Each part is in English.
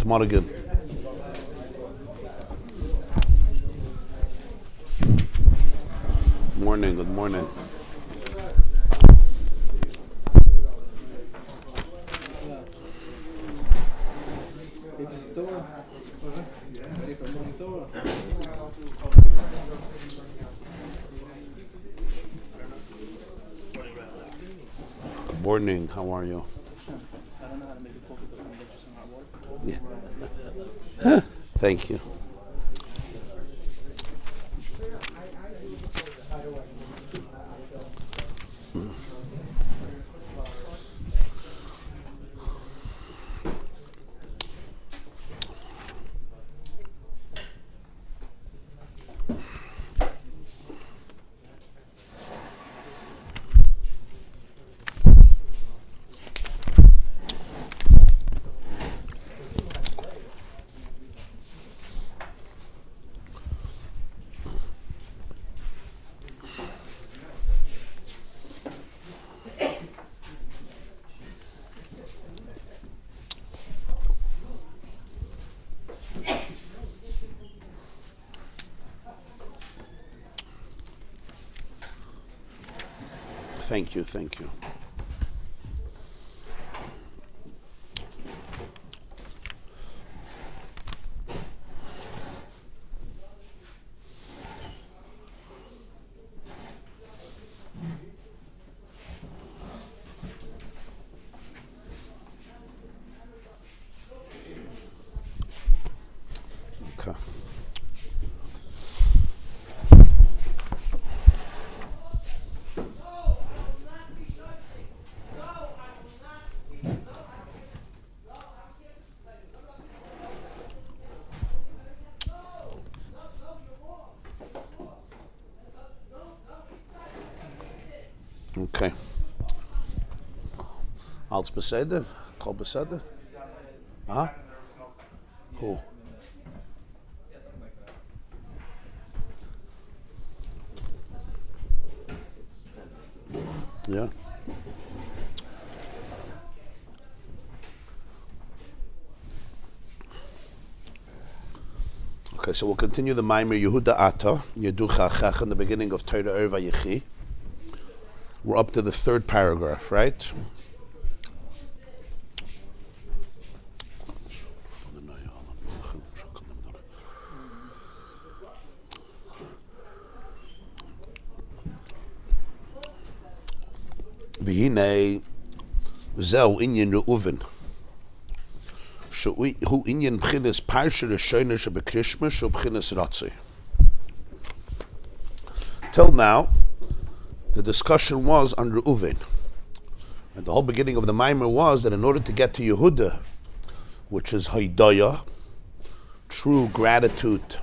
morning. Good morning. Good morning. How are you? I don't know how to make a coffee, but I'm going to get you some hot water. Yeah. Thank you. Thank you. Okay. Okay. Alles beseder? Kol beseder? Huh? Cool. Yeah. Okay, so we'll continue the Maimer Yehudah Atah, Yeducha in the beginning of Torah Vayechi. We're up to the third paragraph, right? V'hinei zeu inyan Reuven. Hu inyan b'chinas Parsha Rishona shebekrishma shu b'chinas Ratzei. Till now, the discussion was on Reuven. And the whole beginning of the Maimer was that in order to get to Yehudah, which is Haidaya, true gratitude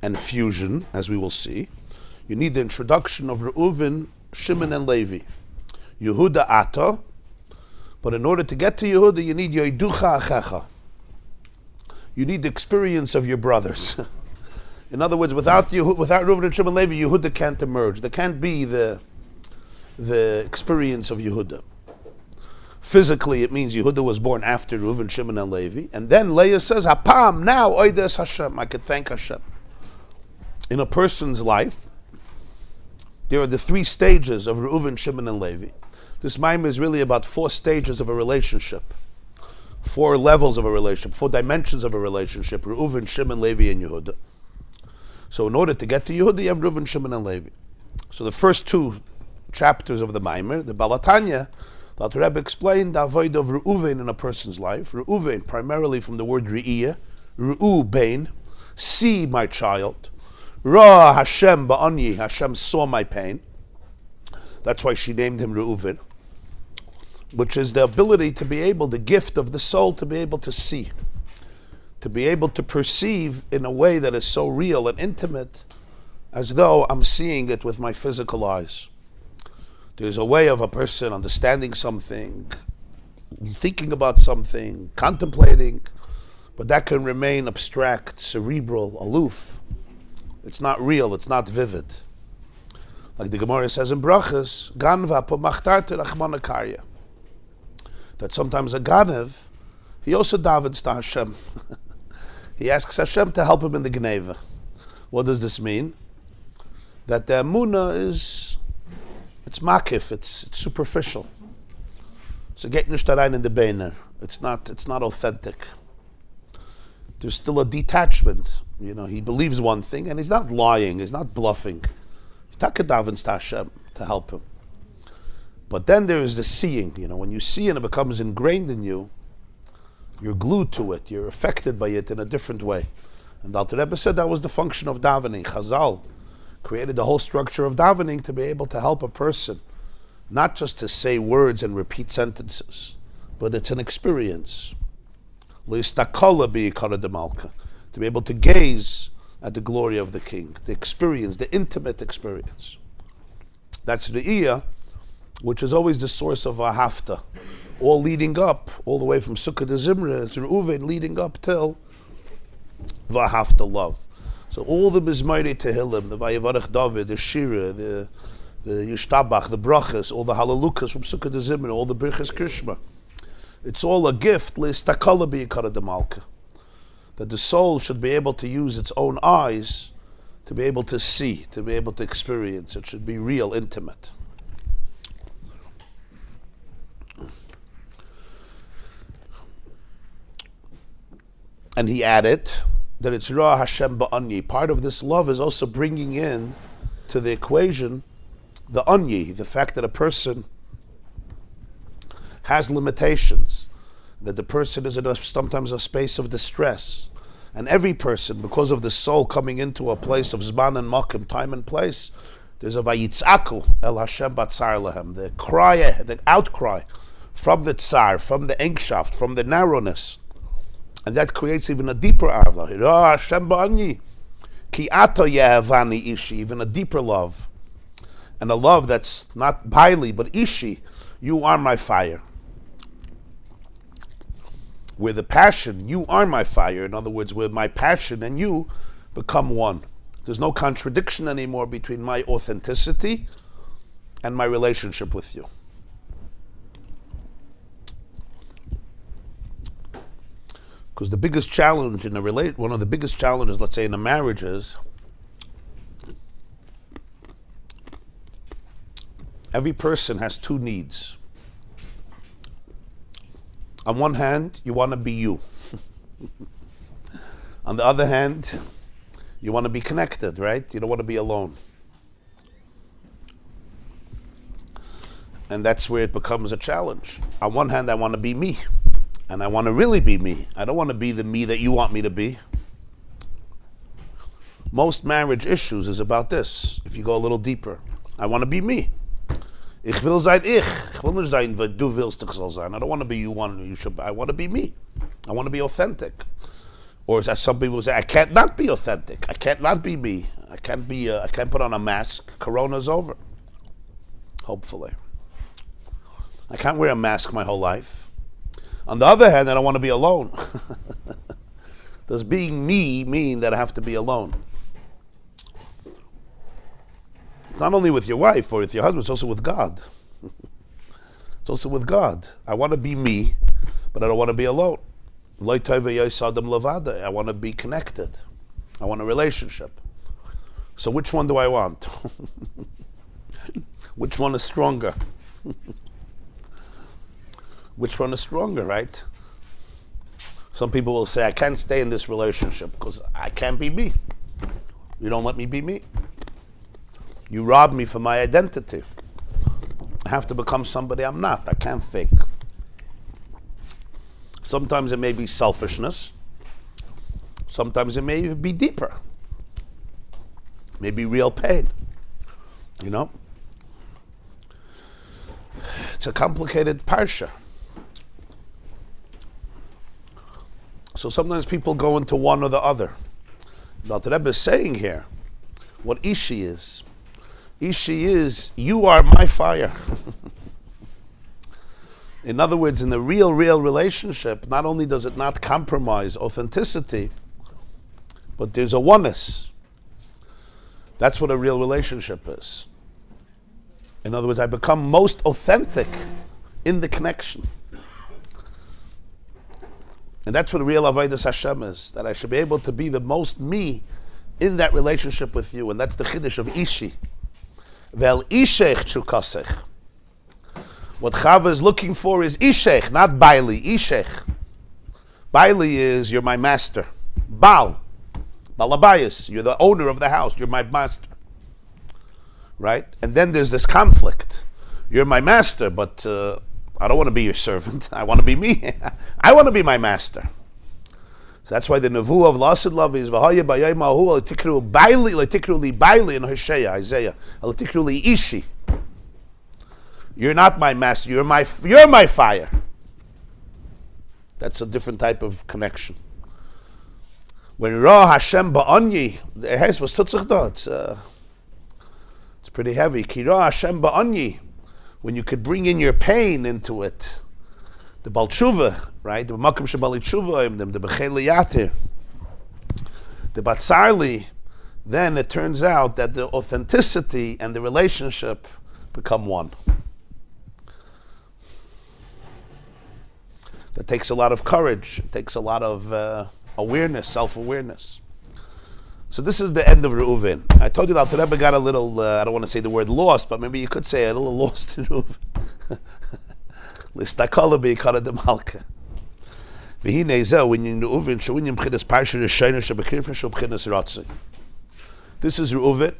and fusion, as we will see, you need the introduction of Reuven, Shimon, and Levi. Yehudah Atah, but in order to get to Yehudah, you need Yoiducha Achecha. You need the experience of your brothers. In other words, without Reuven and Shimon and Levi, Yehudah can't emerge. There can't be the experience of Yehudah. Physically, it means Yehudah was born after Reuven, Shimon, and Levi. And then Leah says, Hapam, now, Oides Hashem, I could thank Hashem. In a person's life, there are the three stages of Reuven, Shimon, and Levi. This Maimer is really about 4 stages of a relationship, 4 levels of a relationship, 4 dimensions of a relationship, Reuven, Shimon, Levi, and Yehudah. So in order to get to Yehudah, you have Reuven, Shimon, and Levi. So the first 2 chapters of the Maimer, the Balatanya, that Rabbi explained the avoid of Reuven in a person's life. Reuven, primarily from the word Re'iyah, Re'u Bein, see my child. Ra Hashem ba'ani, Hashem saw my pain. That's why she named him Reuven, which is the ability to be able, the gift of the soul, to be able to see, to be able to perceive in a way that is so real and intimate, as though I'm seeing it with my physical eyes. There's a way of a person understanding something, thinking about something, contemplating, but that can remain abstract, cerebral, aloof. It's not real, it's not vivid. Like the Gemara says in Brachas, Ganva po machtarte rachmana karya. That sometimes a ganev he also davens to Hashem. He asks Hashem to help him in the Gneva. What does this mean? That the Emunah it's makif, it's superficial. So get nicht rein in the Beiner. It's not authentic. There's still a detachment. He believes one thing and he's not lying, he's not bluffing. He davens to Hashem to help him. But then there is the seeing. When you see and it becomes ingrained in you, you're glued to it, you're affected by it in a different way. And the Alter Rebbe said that was the function of davening. Chazal created the whole structure of davening to be able to help a person, not just to say words and repeat sentences, but it's an experience. To be able to gaze at the glory of the King, the experience, the intimate experience. That's the Iyah, which is always the source of Ahafta, all leading up, all the way from Sukkah to Zimra, to Reuven, leading up till Vahafta, love. So all the Mizmorei Tehillim, the Vayevarech David, the Shira, the Yishtabach, the Brachas, all the Halalukas from Sukkah to Zimra, all the Birchas Krishma, it's all a gift, L'istakala b'yikara demalka, that the soul should be able to use its own eyes to be able to see, to be able to experience. It should be real, intimate. And he added that it's Ra Hashem ba'anyi. Part of this love is also bringing in to the equation the anyi, the fact that a person has limitations, that the person is in sometimes a space of distress. And every person, because of the soul coming into a place of Zman and Makim, time and place, there's a Vayitzaku El Hashem Batzar Lehem, the cry, the outcry from the Tsar, from the Engshaft, from the narrowness. And that creates even a deeper Arva. Hashem Ba'anyi, Ki Atah Yehavani Ishi, even a deeper love. And a love that's not Baili, but Ishi, you are my fire. Where the passion, you are my fire. In other words, where my passion and you become one. There's no contradiction anymore between my authenticity and my relationship with you. Because the biggest challenge in one of the biggest challenges, let's say, in a marriage is every person has two needs. On one hand, you want to be you. On the other hand, you want to be connected, right? You don't want to be alone. And that's where it becomes a challenge. On one hand, I want to be me. And I want to really be me. I don't want to be the me that you want me to be. Most marriage issues is about this. If you go a little deeper, I want to be me. Ich will sein ich. Ich will nicht sein, weil du willst ich soll sein. I don't want to be you want you should. I want to be me. I want to be authentic. Or as some people say, I can't not be authentic. I can't not be me. I can't be. I can't put on a mask. Corona's over. Hopefully. I can't wear a mask my whole life. On the other hand, I don't want to be alone. Does being me mean that I have to be alone? Not only with your wife or with your husband, it's also with God. It's also with God. I want to be me, but I don't want to be alone. I want to be connected. I want a relationship. So which one do I want? Which one is stronger? Which one is stronger, right? Some people will say, I can't stay in this relationship because I can't be me. You don't let me be me. You rob me from my identity. I have to become somebody I'm not. I can't fake. Sometimes it may be selfishness. Sometimes it may be deeper. It may be real pain. You know? It's a complicated Parsha. So sometimes people go into one or the other. The Rebbe is saying here what Ishi is. Ishi is, you are my fire. In other words, in the real relationship, not only does it not compromise authenticity, but there's a oneness. That's what a real relationship is. In other words, I become most authentic in the connection. And that's what real Avodas Hashem is, that I should be able to be the most me in that relationship with you. And that's the Chiddush of Ishi. Vel Ishech Chukasech. What Chava is looking for is Ishech, not Baili, Ishech. Baili is, you're my master. Baal, Balabayas, you're the owner of the house, you're my master. Right? And then there's this conflict. You're my master, but I don't want to be your servant. I want to be me. I want to be my master. So that's why the nevuah of Lasid Love is V'haya b'yayim ha'hu l'tikru baili li baili in Hosea, Isaiah. L'tikru li ishi. You're not my master. You're my fire. That's a different type of connection. When Ra Hashem ba'anyi, the house was tutzach da. It's pretty heavy. Ki Ra Hashem ba'anyi. When you could bring in your pain into it, the Bal Tshuva, right? The Makam Shabali Tshuva, the Becheli Yatir, the Batzarli, then it turns out that the authenticity and the relationship become one. That takes a lot of courage. It takes a lot of awareness, self-awareness. So this is the end of Reuven. I told you that the Rebbe got a little, I don't want to say the word lost, but maybe you could say a little lost in Reuven. L'istakala be'ikara de malka. V'hinei zeh, when you Reuven, she'unyim b'chinas Parsha Rishayna she'b'krifna she'b'chinas Ratzei. This is Reuven,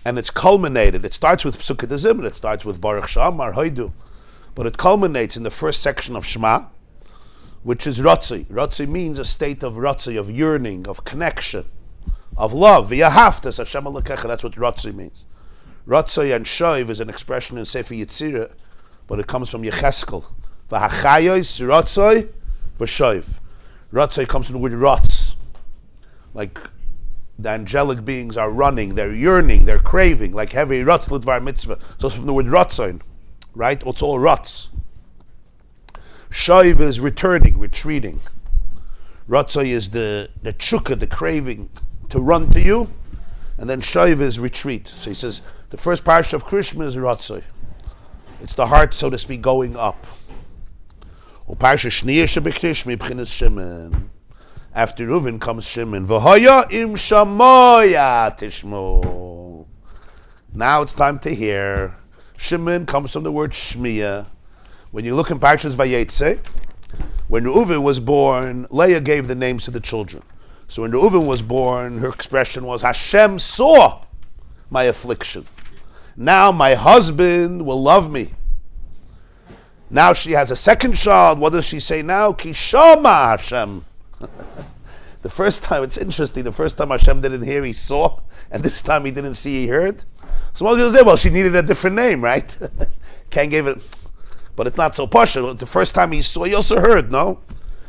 and it's culminated. It starts with Psukkah Zimra, it starts with Baruch Shamar Haidu, but it culminates in the first section of Shema, which is Ratzei. Ratzei means a state of Ratzei, of yearning, of connection, of love. V'yahavtas Hashem Elokecha, that's what Ratzei means. Ratzei and Shoiv is an expression in Sefer Yetzirah, but it comes from Yecheskel. V'hachayos Ratzei v'Shoiv. Ratzei comes from the word Ratz. Like the angelic beings are running, they're yearning, they're craving, like heavy Ratz L'dvar Mitzvah. So it's from the word Ratzain, right? It's all Ratz. Shoiv is returning, retreating. Ratzei is the tshuka, the craving to run to you, and then Shoiv is retreat. So he says the first parsha of Krishma is Ratzei. It's the heart, so to speak, going up. Parsha Shniya shebekrishma b'chinas Shimon. After Reuven comes Shimon. V'haya im shamoya tishmo. Now it's time to hear. Shimon comes from the word shmiya. When you look in Parshas Vayechi, when Reuven was born, Leah gave the names to the children. So when Reuven was born, her expression was, Hashem saw my affliction. Now my husband will love me. Now she has a second child. What does she say now? Kishama Hashem. The first time, it's interesting, the first time Hashem didn't hear, he saw, and this time he didn't see, he heard. So most people say, well, she needed a different name, right? Can't give it, but it's not so partial. The first time he saw, he also heard, no?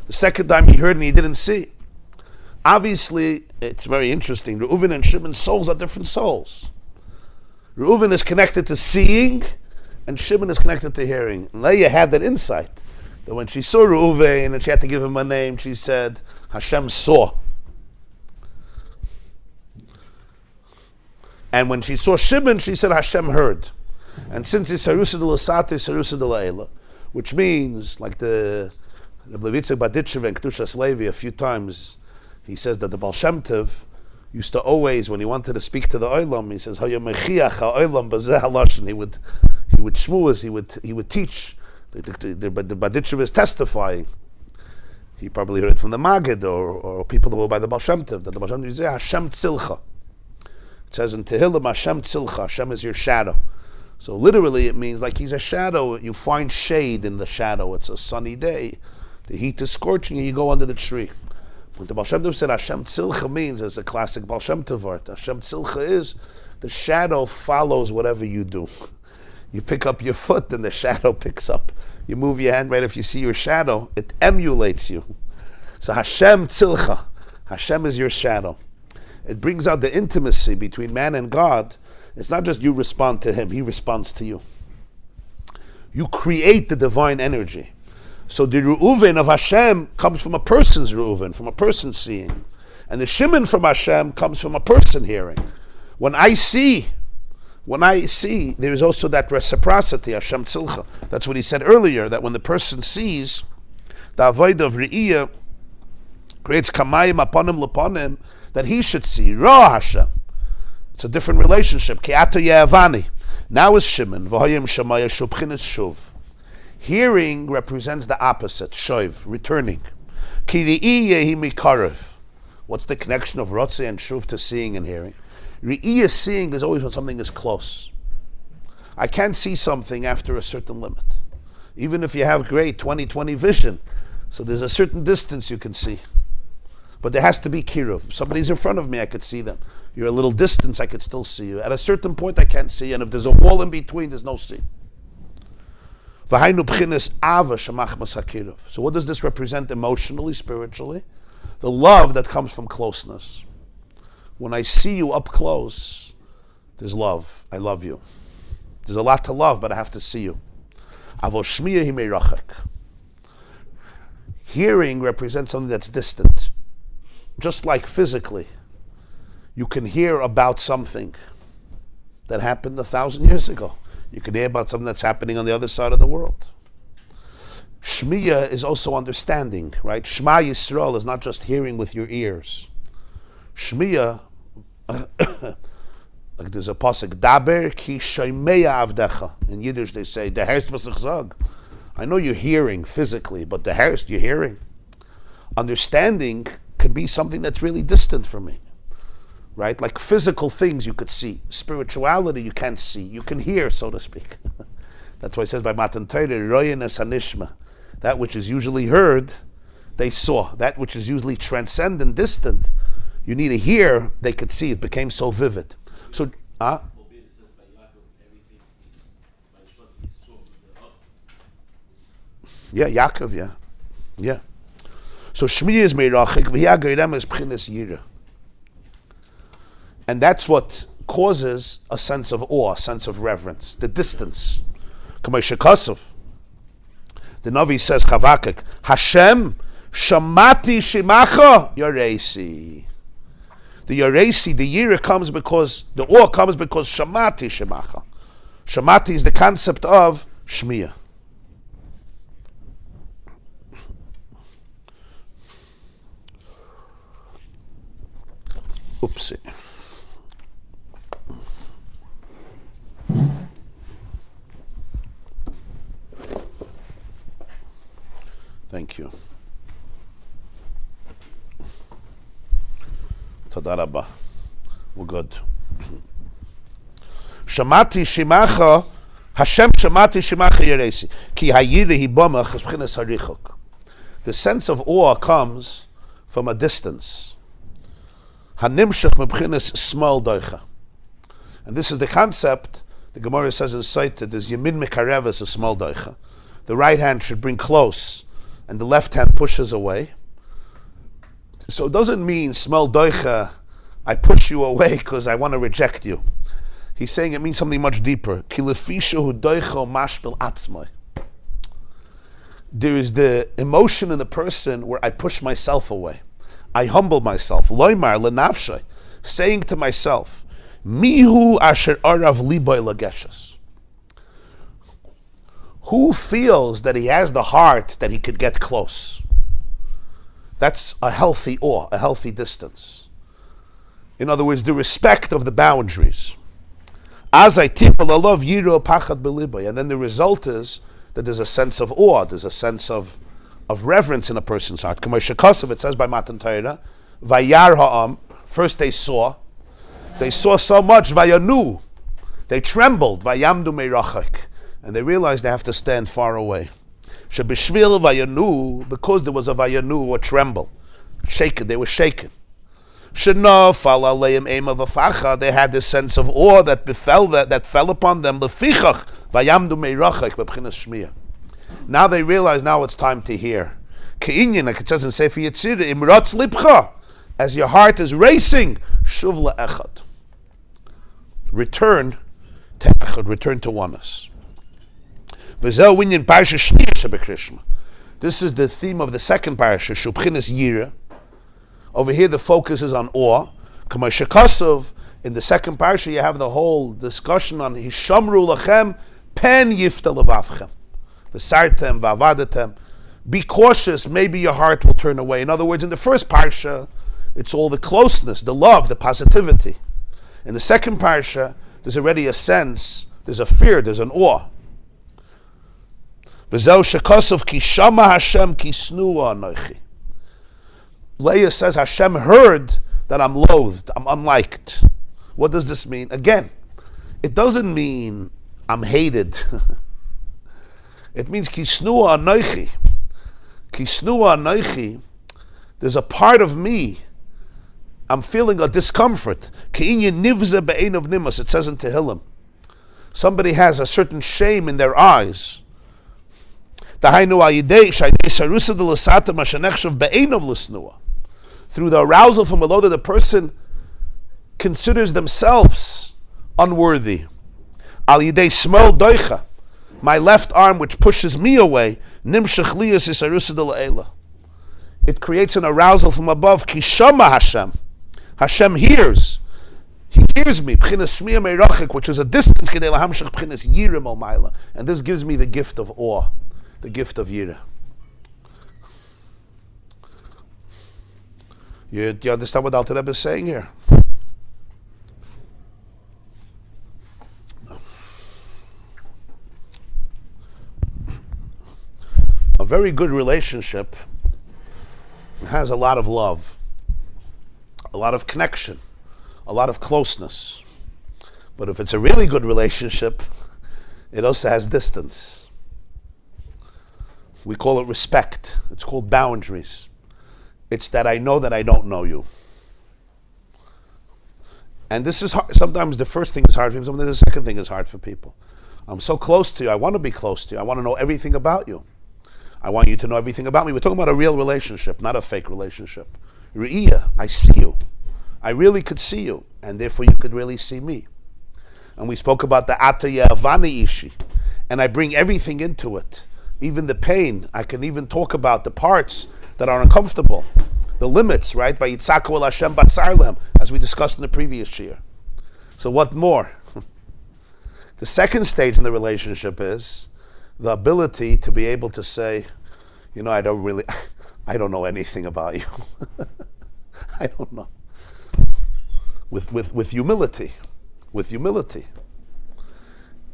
The second time he heard and he didn't see. Obviously, it's very interesting. Reuven and Shimon's souls are different souls. Reuven is connected to seeing, and Shimon is connected to hearing. And Leah had that insight, that when she saw Reuven and she had to give him a name, she said, Hashem saw. And when she saw Shimon, she said, Hashem heard. And since it's Harusa de Lasate, it's Harusa de La'ela, which means, like the Rabbi Baditchev and Kedushas Levi a few times, he says that the Baal Shem Tov used to always, when he wanted to speak to the Olam, he says, he would shmuas, he would teach. The Baditchev is testifying. He probably heard it from the Magid or people that were by the Baal Shem Tov, that the Baal Shem Tov says, Hashem Tzilcha. It says in Tehillim, Hashem Tzilcha, Hashem is your shadow. So literally it means like he's a shadow, you find shade in the shadow. It's a sunny day, the heat is scorching and you go under the tree. When the Baal Shem Tov said Hashem Tzilcha means, as a classic Baal Shem Tov art, Hashem Tzilcha is, the shadow follows whatever you do. You pick up your foot and the shadow picks up. You move your hand, right, if you see your shadow, it emulates you. So Hashem Tzilcha, Hashem is your shadow. It brings out the intimacy between man and God. It's not just you respond to him, he responds to you. You create the divine energy. So the Reuven of Hashem comes from a person's Reuven, from a person seeing. And the Shimon from Hashem comes from a person hearing. When I see, there is also that reciprocity, Hashem Tzilcha. That's what he said earlier, that when the person sees, The avodah of Re'iyah creates kamayim aponim leponim, that he should see. Ra Hashem. It's a different relationship. Ki Atah ye'avani. Now is Shimon. V'hoyim shamaya shubchinis shuv. Hearing represents the opposite. Shoiv, returning. Ki Re'iyah hi mikarev. What's the connection of Rotze and Shuv to seeing and hearing? Re'iyah, seeing, is always when something is close. I can't see something after a certain limit. Even if you have great 20/20 vision, so there's a certain distance you can see. But there has to be kiruv. If somebody's in front of me, I could see them. You're a little distance, I could still see you. At a certain point, I can't see you. And if there's a wall in between, there's no see. So what does this represent emotionally, spiritually? The love that comes from closeness. When I see you up close, there's love. I love you. There's a lot to love, but I have to see you. Hearing represents something that's distant. Just like physically, you can hear about something that happened 1,000 years ago. You can hear about something that's happening on the other side of the world. Shmiya is also understanding, right? Shema Yisrael is not just hearing with your ears. Shmiya, like there's a pasuk, Daber ki shaymeya avdecha. In Yiddish they say, "Der Herst was ich sag." I know you're hearing physically, but the Herst you're hearing. Understanding can be something that's really distant from me, right? Like physical things you could see. Spirituality you can't see. You can hear, so to speak. That's why it says by Matan Torah, Royen es hanishma. That which is usually heard, they saw. That which is usually transcendent, distant, you need to hear, they could see. It became so vivid. So, yeah, Yaakov, yeah. Yeah. So Shmiya is meirachik, v'hiagirem is p'chinas yira. And that's what causes a sense of awe, a sense of reverence, the distance. Kamei shekasov. The Navi says, Chavakik, Hashem, shamati shimacha, yoresi. The yoresi, the yira comes because, the awe comes because shamati shimacha. Shamati is the concept of Shmiya. Oopsie. Thank you. Toda rabba. We're good. Shamati shimacha, Hashem shamati shimacha yeresi. Ki hayire hibamach es b'chinas harichok. The sense of awe comes from a distance. Hanimshach meb'chinas smal doicha. And this is the concept. The Gemara says in Sotah, there's yamin mekarev as a smal doicha. The right hand should bring close, and the left hand pushes away. So it doesn't mean smell doicha, I push you away because I want to reject you. He's saying it means something much deeper. There is the emotion in the person where I push myself away. I humble myself. Loimar lenafshay, saying to myself, Mihu asher arav liboy lageshes. Who feels that he has the heart that he could get close? That's a healthy awe, a healthy distance. In other words, the respect of the boundaries. As I tipal alav yiro pachad belibay, and then the result is that there's a sense of awe, there's a sense of reverence in a person's heart. Kamei shekasov, it says by Matan Torah, vayar ha'am. First they saw so much, vayanu, they trembled, vayamdu meirachak, and they realized they have to stand far away. Shebishvil vayanu, because there was a vayanu or tremble, shaken, they were shaken. Shenafal aleim eim of afacha, they had this sense of awe that befell that fell upon them. Lefichach vayamdu meirachak b'bchinas shmiya. Now they realize now it's time to hear. Ke'inyan, like it says in Sefer Yetzirah, imratz libcha, as your heart is racing, shuv la'echad. Return to echad, return to oneness. V'zeh winyan parsha shniya shebekrishma. This is the theme of the second parsha, shubchinas yira. Over here the focus is on awe. Kamei shekasov, in the second parsha you have the whole discussion on hishamru lachem pen yifta levavchem. V'sartem v'avadetem Be cautious, maybe your heart will turn away. In other words, in the first Parsha, it's all the closeness, the love, the positivity. In the second Parsha, there's already a sense, there's a fear, there's an awe. Leah says, Hashem heard that I'm loathed, I'm unliked. What does this mean? Again, it doesn't mean I'm hated. It means kisnua anoichi. Kisnua anoichi. There's a part of me. I'm feeling a discomfort. Keinyan nivza be'ein of nimas. It says in Tehillim. Somebody has a certain shame in their eyes. Through the arousal from below that the person considers themselves unworthy. Al yidei smel doicha, my left arm which pushes me away, nimshach liyas isarusa de la'ela. It creates an arousal from above. Ki shama Hashem. Hashem hears. He hears me. B'chinas shmiya meirachik, which is a distance. K'dei lahamshach b'chinas yirim al ma'ila. And this gives me the gift of awe, the gift of yirah. You understand what Alter Rebbe is saying here? A very good relationship has a lot of love, a lot of connection, a lot of closeness. But if it's a really good relationship, it also has distance. We call it respect. It's called boundaries. It's that I know that I don't know you. And this is hard. Sometimes the first thing is hard for people, sometimes the second thing is hard for people. I'm so close to you, I want to be close to you, I want to know everything about you. I want you to know everything about me. We're talking about a real relationship, not a fake relationship. Re'iyah, I see you. I really could see you, and therefore you could really see me. And we spoke about the Atah Yavani Ishi, and I bring everything into it, even the pain. I can even talk about the parts that are uncomfortable, the limits, right? Vayitzaku el Hashem batzar lehem, as we discussed in the previous year. So what more? The second stage in the relationship is the ability to be able to say, you know, I don't know anything about you. I don't know. With humility. With humility.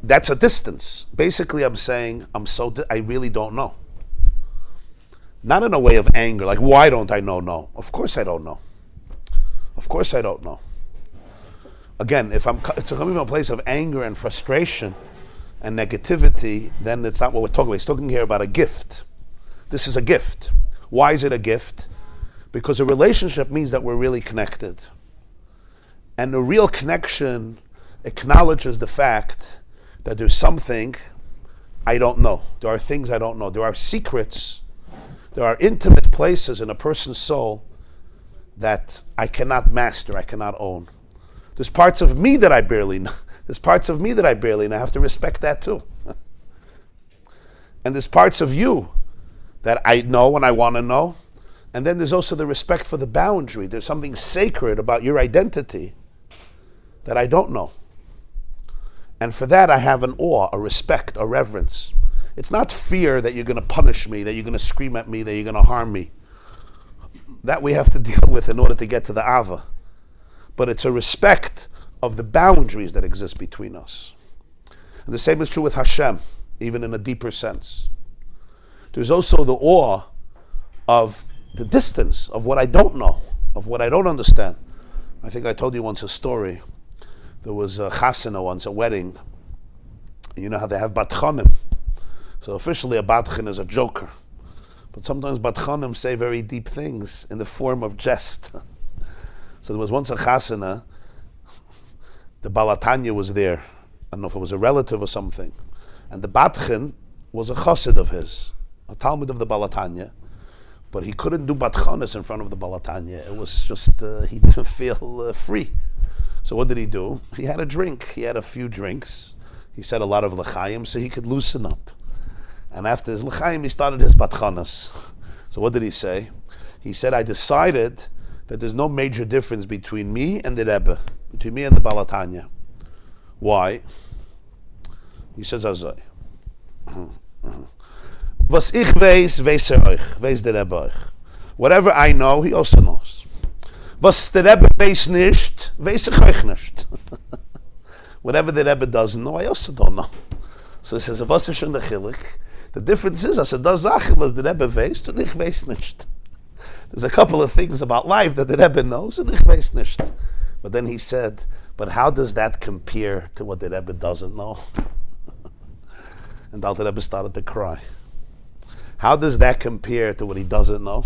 That's a distance. Basically, I'm saying, I really don't know. Not in a way of anger, like, why don't I know? No. Of course I don't know. Of course I don't know. Again, if it's coming from a place of anger and frustration and negativity, then it's not what we're talking about. He's talking here about a gift. This is a gift. Why is it a gift? Because a relationship means that we're really connected. And the real connection acknowledges the fact that there's something I don't know. There are things I don't know. There are secrets. There are intimate places in a person's soul that I cannot master, I cannot own. There's parts of me that I barely know. There's parts of me that I barely know. I have to respect that too. And there's parts of you that I know and I want to know. And then there's also the respect for the boundary. There's something sacred about your identity that I don't know. And for that I have an awe, a respect, a reverence. It's not fear that you're going to punish me, that you're going to scream at me, that you're going to harm me. That we have to deal with in order to get to the Ava. But it's a respect of the boundaries that exist between us. And the same is true with Hashem, even in a deeper sense. There's also the awe of the distance, of what I don't know, of what I don't understand. I think I told you once a story. There was a chasana once, a wedding. You know how they have batchanim. So officially a batchan is a joker. But sometimes batchanim say very deep things in the form of jest. So there was once a chasana, the balatanya was there. I don't know if it was a relative or something. And the batchan was a chassid of his, a talmud of the balatanya. But he couldn't do batchanis in front of the balatanya. It was just, he didn't feel free. So what did he do? He had a drink. He had a few drinks. He said a lot of l'chaim so he could loosen up. And after his l'chaim, he started his batchanas. So what did he say? He said, I decided that there's no major difference between me and the Rebbe, between me and the Balatanya. Why? He says, Azai. Was ich weiß, weiß euch, weiß der Rebbe euch. Whatever I know, he also knows. Was der Rebbe weiß nicht, weiß ich euch nicht. Whatever the Rebbe doesn't know, I also don't know. So he says, was ist schon der Chilik? The difference is, as das Sache, was der Rebbe weiß, und ich weiß nicht. There's a couple of things about life that the Rebbe knows, and ich weiß nicht. But then he said, but how does that compare to what the Rebbe doesn't know? And the Rebbe started to cry. How does that compare to what he doesn't know?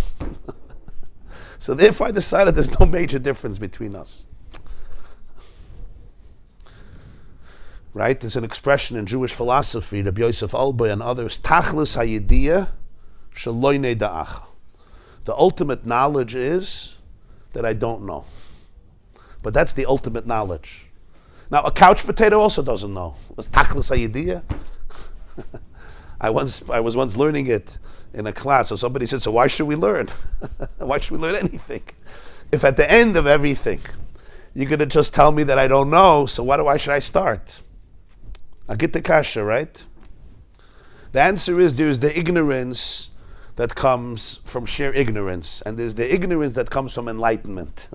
So therefore I decided there's no major difference between us. Right? There's an expression in Jewish philosophy, Rabbi Yosef Alboy and others, Tachlis hayidiyah shaloi neda'ach. The ultimate knowledge is that I don't know. But that's the ultimate knowledge. Now, a couch potato also doesn't know. Was Tachlis hayidiyah? I was once learning it in a class, so somebody said, so why should we learn? Why should we learn anything? If at the end of everything, you're going to just tell me that I don't know, so why should I start? I get the kasha, right? The answer is there's the ignorance that comes from sheer ignorance, and there's the ignorance that comes from enlightenment.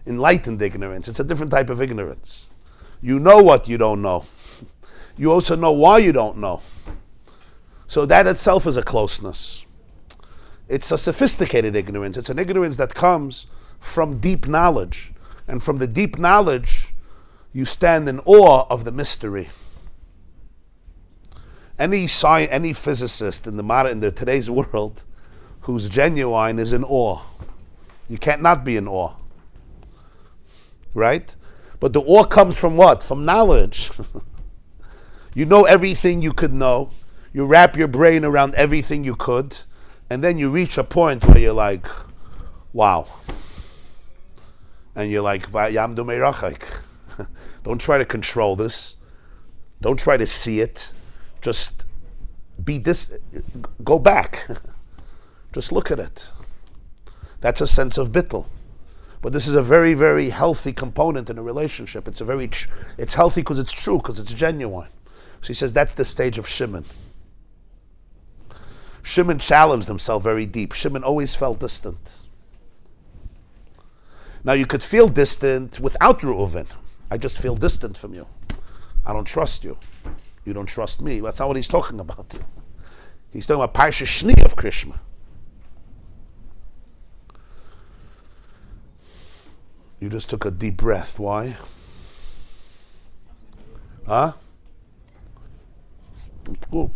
Enlightened ignorance. It's a different type of ignorance. You know what you don't know. You also know why you don't know. So that itself is a closeness. It's a sophisticated ignorance. It's an ignorance that comes from deep knowledge. And from the deep knowledge, you stand in awe of the mystery. Any physicist in the today's world who's genuine is in awe. You can't not be in awe. Right? But the awe comes from what? From knowledge. You know everything you could know. You wrap your brain around everything you could, and then you reach a point where you're like, wow. And you're like, Yamdu meirachik. Don't try to control this. Don't try to see it. Just go back. Just look at it. That's a sense of bittul. But this is a very, very healthy component in a relationship. It's healthy because it's true, because it's genuine. So he says that's the stage of Shimon. Shimon challenged himself very deep. Shimon always felt distant. Now you could feel distant without Reuven. I just feel distant from you. I don't trust you. You don't trust me. That's not what he's talking about. He's talking about Parsha Shni of Krishma. You just took a deep breath. Why? Huh? Ooh.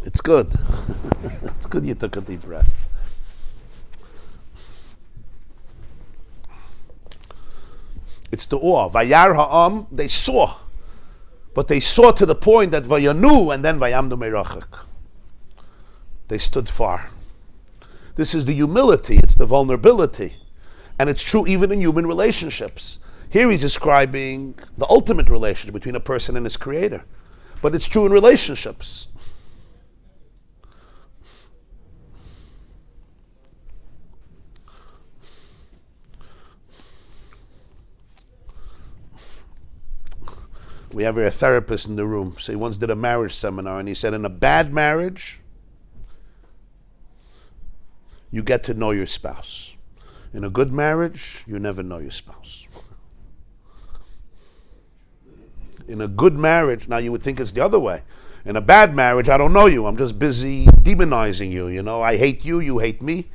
It's good. It's good you took a deep breath. It's the awe. Vayar ha'am, they saw. But they saw to the point that vayanu and then vayamdu meirachik. They stood far. This is the humility, it's the vulnerability. And it's true even in human relationships. Here he's describing the ultimate relationship between a person and his creator. But it's true in relationships. We have a therapist in the room. So he once did a marriage seminar and he said, in a bad marriage, you get to know your spouse. In a good marriage, you never know your spouse. In a good marriage, now you would think it's the other way. In a bad marriage, I don't know you. I'm just busy demonizing you. You know, I hate you, you hate me.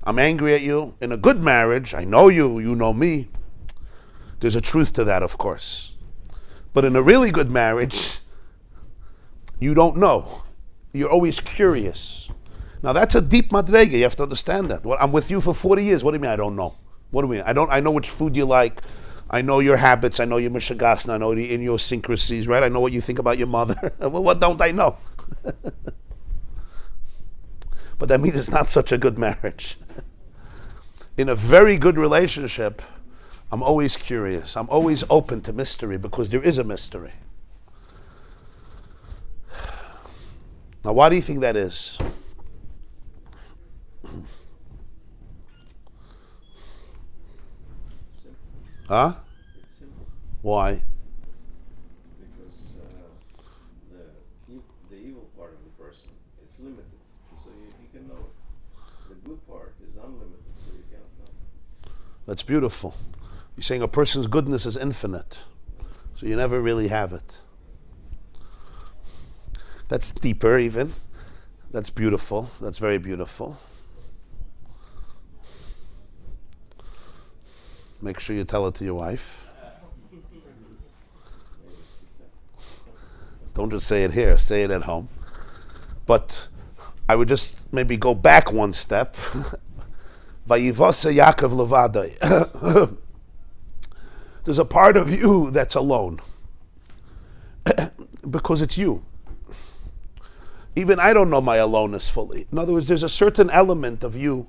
I'm angry at you. In a good marriage, I know you, you know me. There's a truth to that, of course. But in a really good marriage, you don't know. You're always curious. Now that's a deep madrega. You have to understand that. Well, I'm with you for 40 years. What do you mean I don't know? What do you mean? I know which food you like. I know your habits. I know your mishagas. I know the idiosyncrasies, right? I know what you think about your mother. Well, what don't I know? But that means it's not such a good marriage. In a very good relationship, I'm always curious. I'm always open to mystery because there is a mystery. Now, why do you think that is? Huh? It's simple. Why? Because the evil part of the person is limited. So you can know it. The good part is unlimited, so you can't know. That's beautiful. You're saying a person's goodness is infinite, so you never really have it. That's deeper even. That's beautiful. That's very beautiful. Make sure you tell it to your wife. Don't just say it here, say it at home. But I would just maybe go back one step. Vayivasa Yaakov levadai. There's a part of you that's alone. Because it's you. Even I don't know my aloneness fully. In other words, there's a certain element of you,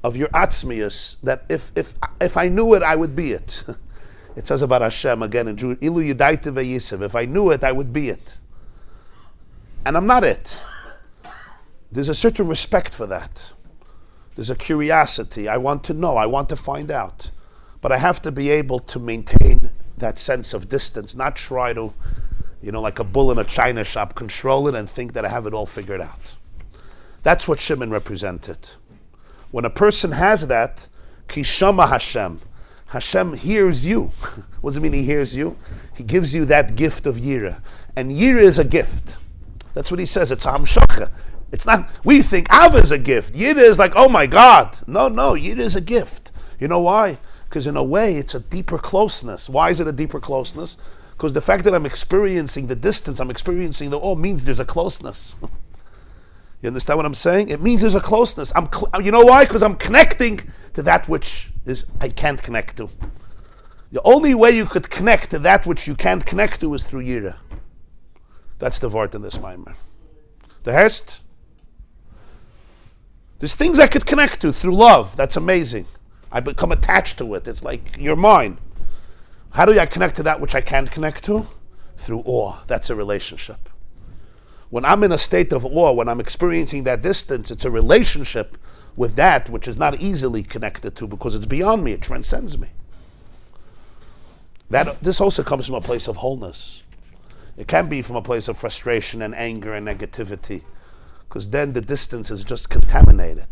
of your atzmius, that if I knew it, I would be it. It says about Hashem again in Jewish, Ilu Yedaitu Ve'Yisev. If I knew it, I would be it. And I'm not it. There's a certain respect for that. There's a curiosity. I want to know. I want to find out. But I have to be able to maintain that sense of distance, not try to, like a bull in a china shop, control it and think that I have it all figured out. That's what Shimon represented. When a person has that, Kishama Hashem, Hashem hears you. What does it mean he hears you? He gives you that gift of Yira. And Yira is a gift. That's what he says. It's Hamshacha. It's not, we think Ava is a gift. Yira is like, oh my God. No, Yira is a gift. You know why? Because in a way, it's a deeper closeness. Why is it a deeper closeness? Because the fact that I'm experiencing the distance, I'm experiencing the awe, means there's a closeness. You understand what I'm saying? It means there's a closeness. You know why? Because I'm connecting to that which I can't connect to. The only way you could connect to that which you can't connect to is through Yira. That's the word in this Maimer. The rest, there's things I could connect to through love. That's amazing. I become attached to it. It's like you're mine. How do I connect to that which I can't connect to? Through awe. That's a relationship. When I'm in a state of awe, when I'm experiencing that distance, it's a relationship with that which is not easily connected to because it's beyond me, it transcends me. This also comes from a place of wholeness. It can be from a place of frustration and anger and negativity, because then the distance is just contaminated.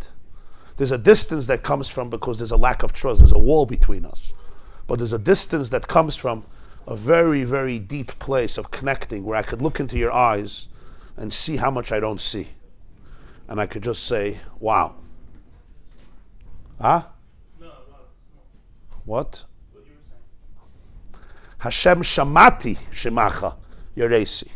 There's a distance that comes from because there's a lack of trust, there's a wall between us. But there's a distance that comes from a very, very deep place of connecting where I could look into your eyes and see how much I don't see. And I could just say, wow. Huh? No. What? What you were saying. Hashem shamati shemacha yoresi.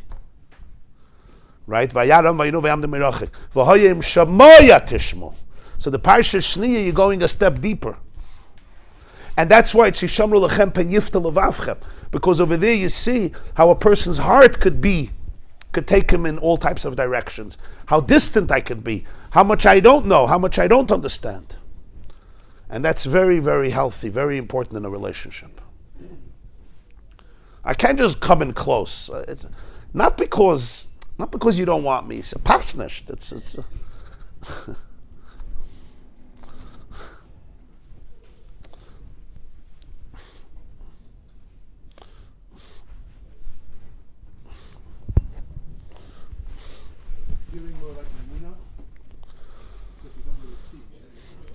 Right? Vayaram vayinu vayamdu merachik. V'hoyim shamoya tishmo. So the Parsha Shniya, you're going a step deeper. And that's why it's Yishamru lechem pen yifta levavchem. Because over there you see how a person's heart could take him in all types of directions. How distant I could be. How much I don't know. How much I don't understand. And that's very, very healthy, very important in a relationship. I can't just come in close. It's not because you don't want me. It's pasnish. It's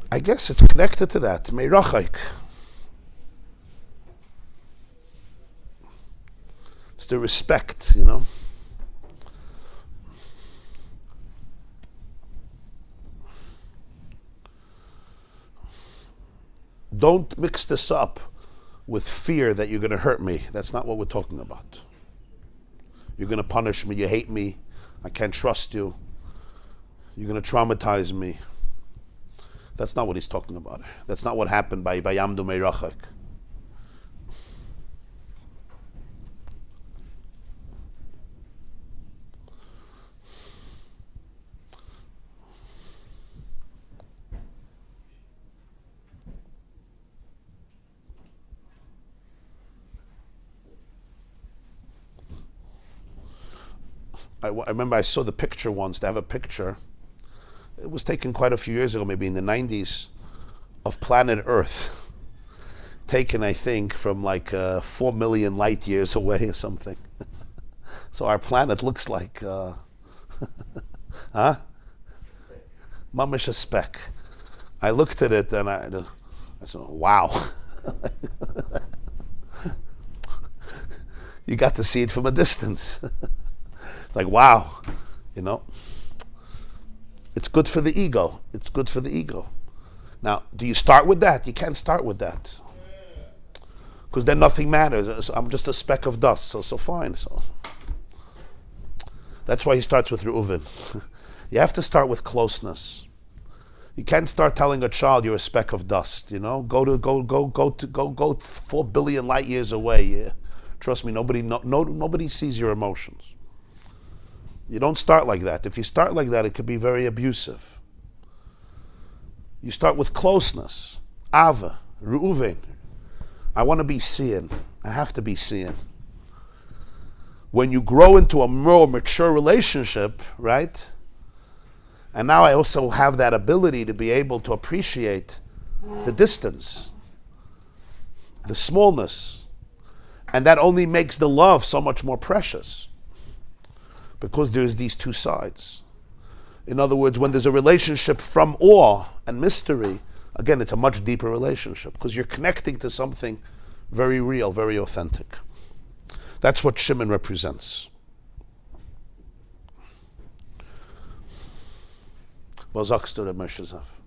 I guess it's connected to that. Meirachaik. It's the respect, Don't mix this up with fear that you're going to hurt me. That's not what we're talking about. You're going to punish me. You hate me. I can't trust you. You're going to traumatize me. That's not what he's talking about. That's not what happened by Vayamdu Meirachak. I remember I saw the picture once. They have a picture. It was taken quite a few years ago, maybe in the 90s, of planet Earth. Taken, I think, from like 4 million light years away or something. So our planet looks like, huh? Mamish a speck. I looked at it and I said, wow. You got to see it from a distance. It's like, wow, you know. It's good for the ego. It's good for the ego. Now, do you start with that? You can't start with that. Because then nothing matters. I'm just a speck of dust, so fine. So that's why he starts with Reuven. You have to start with closeness. You can't start telling a child you're a speck of dust. You know, go 4 billion light years away. Yeah. Trust me, nobody sees your emotions. You don't start like that. If you start like that, it could be very abusive. You start with closeness. Ava, Reuven. I want to be seen. I have to be seen. When you grow into a more mature relationship, right? And now I also have that ability to be able to appreciate the distance, the smallness. And that only makes the love so much more precious. Because there's these two sides. In other words, when there's a relationship from awe and mystery, again, it's a much deeper relationship because you're connecting to something very real, very authentic. That's what Shimon represents. Was sagst du, Reb Moshe Zaf?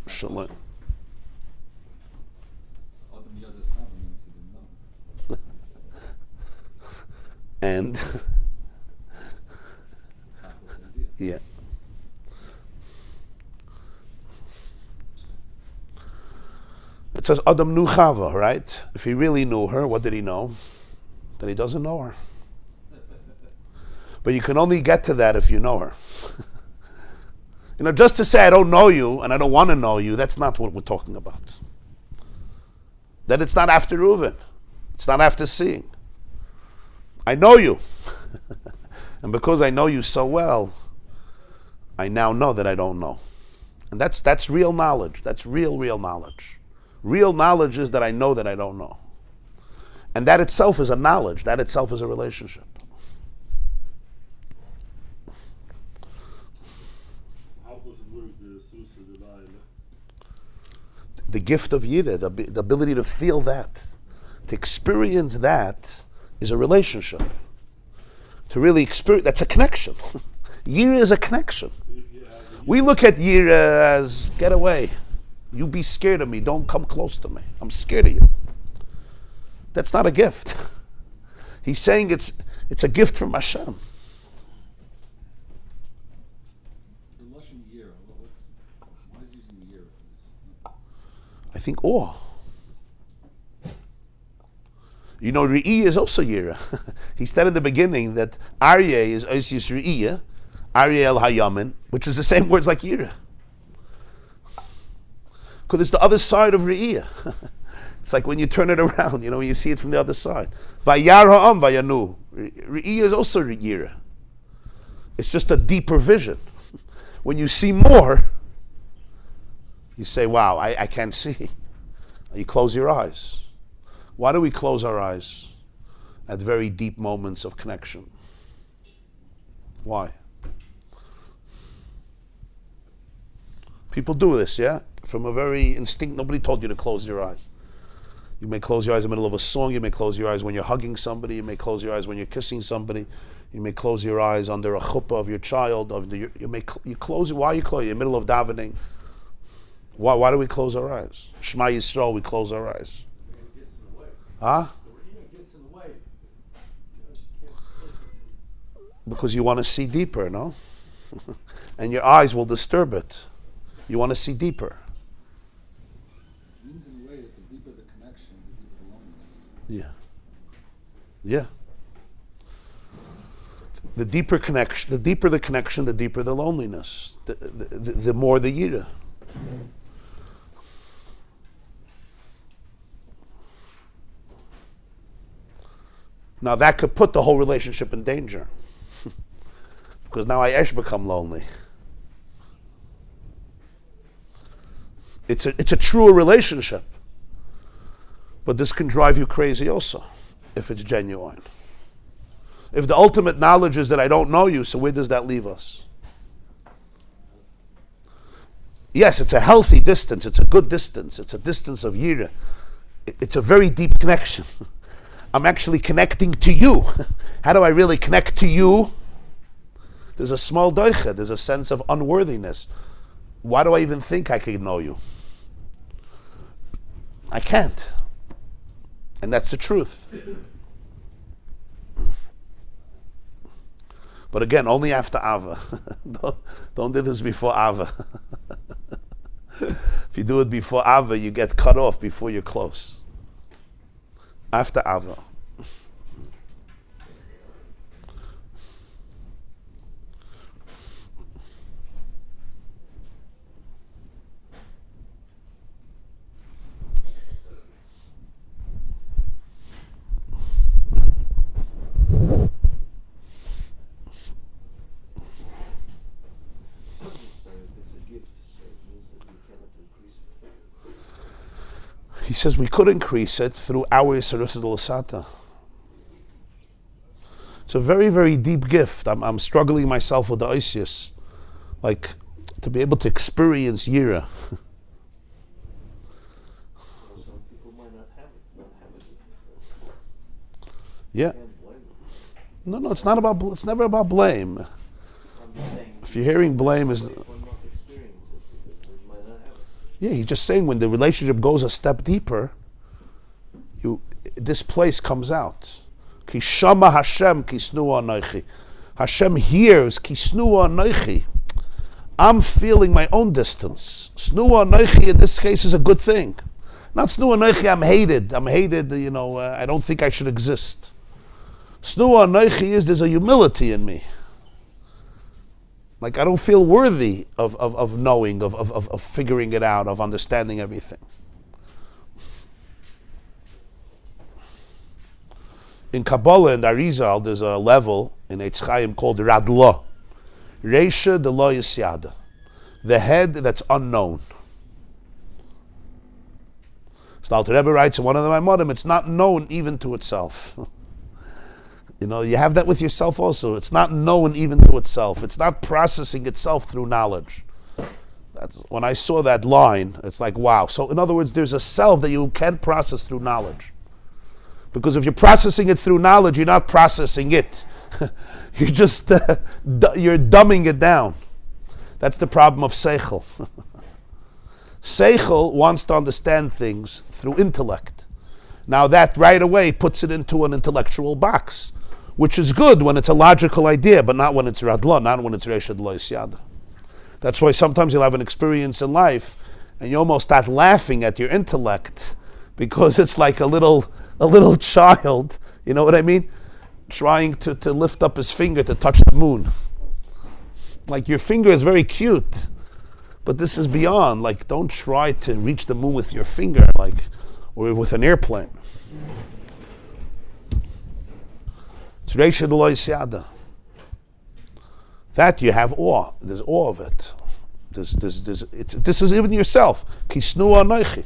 Shalom. And yeah. It says Adam knew Chava, right? If he really knew her, what did he know? That he doesn't know her. But you can only get to that if you know her. You know, just to say I don't know you and I don't want to know you, that's not what we're talking about. Then it's not after Reuven. It's not after seeing. I know you. And because I know you so well, I now know that I don't know. And that's real knowledge. That's real knowledge. Real knowledge is that I know that I don't know. And that itself is a knowledge. That itself is a relationship. The gift of Yehudah, the ability to feel that, to experience that, is a relationship. To really experience, that's a connection. Yehudah is a connection. We look at Yehudah as, get away. You be scared of me. Don't come close to me. I'm scared of you. That's not a gift. He's saying it's a gift from Hashem. I think awe. You know, Re'iyah is also Yira. He said in the beginning that Aryeh is Oisius Re'iyah, Aryeh El Hayamin, which is the same words like Yira. Because it's the other side of Re'iyah. It's like when you turn it around, you know, when you see it from the other side. Vayar ha'am vayanu. Re'iyah is also Yira. It's just a deeper vision. When you see more, you say, wow, I can't see. You close your eyes. Why do we close our eyes at very deep moments of connection? Why? People do this, yeah? From a very instinct. Nobody told you to close your eyes. You may close your eyes in the middle of a song. You may close your eyes when you're hugging somebody. You may close your eyes when you're kissing somebody. You may close your eyes under a chuppah of your child. You close it. Why are you closing? In the middle of davening. Why do we close our eyes? Shema Yisrael, we close our eyes. Huh? Because you want to see deeper, no? And your eyes will disturb it. You want to see deeper. It means in a way that the deeper the connection, the deeper the loneliness. Yeah. The deeper connection, the deeper the connection, the deeper the loneliness. The more the Yehudah. Now that could put the whole relationship in danger. Because now I become lonely. It's a truer relationship. But this can drive you crazy also. if it's genuine. If the ultimate knowledge is that I don't know you, so where does that leave us? Yes, it's a healthy distance. It's a good distance. It's a distance of yira. It's a very deep connection. I'm actually connecting to you. How do I really connect to you? There's a small doicha. There's a sense of unworthiness. Why do I even think I can know you? I can't. And that's the truth. But again, only after Ava. Don't do this before Ava. If you do it before Ava, you get cut off before you're close. After Ava. He says we could increase it through our shorturl.at. It's a very, very deep gift. I'm struggling myself with the Isis. Like, to be able to experience Yira. Some people might not have it. Yeah. Can't blame them. No, it's not about. It's never about blame. I'm just saying, If you're hearing blame is, they will not experience it because they might not have it. yeah, he's just saying when the relationship goes a step deeper, this place comes out. Ki shama Hashem ki snua anochi. Hashem hears ki snua anochi. I'm feeling my own distance. Snua anochi in this case is a good thing. Not snua anochi, I'm hated. I don't think I should exist. Snua anochi is there's a humility in me. Like I don't feel worthy of knowing, of figuring it out, of understanding everything. In Kabbalah and Arizal, there's a level in Eitz Chaim called Radla. Reisha de lo yisyada. The head that's unknown. So Alter Rebbe writes in one of the Maimonim, it's not known even to itself. You have that with yourself also. It's not known even to itself. It's not processing itself through knowledge. When I saw that line, it's like, wow. So in other words, there's a self that you can't process through knowledge. Because if you're processing it through knowledge, you're not processing it. You're just, you're dumbing it down. That's the problem of Seichel. Seichel wants to understand things through intellect. Now that right away puts it into an intellectual box, which is good when it's a logical idea, but not when it's Radla, not when it's Reisha de lo yisyada. That's why sometimes you'll have an experience in life and you almost start laughing at your intellect because it's like a little child, you know what I mean? Trying to lift up his finger to touch the moon. Like your finger is very cute, but this is beyond. Like don't try to reach the moon with your finger, or with an airplane. It's Reisha de lo yisyada. That you have awe. There's awe of it. This is even yourself. Ki snua anochi.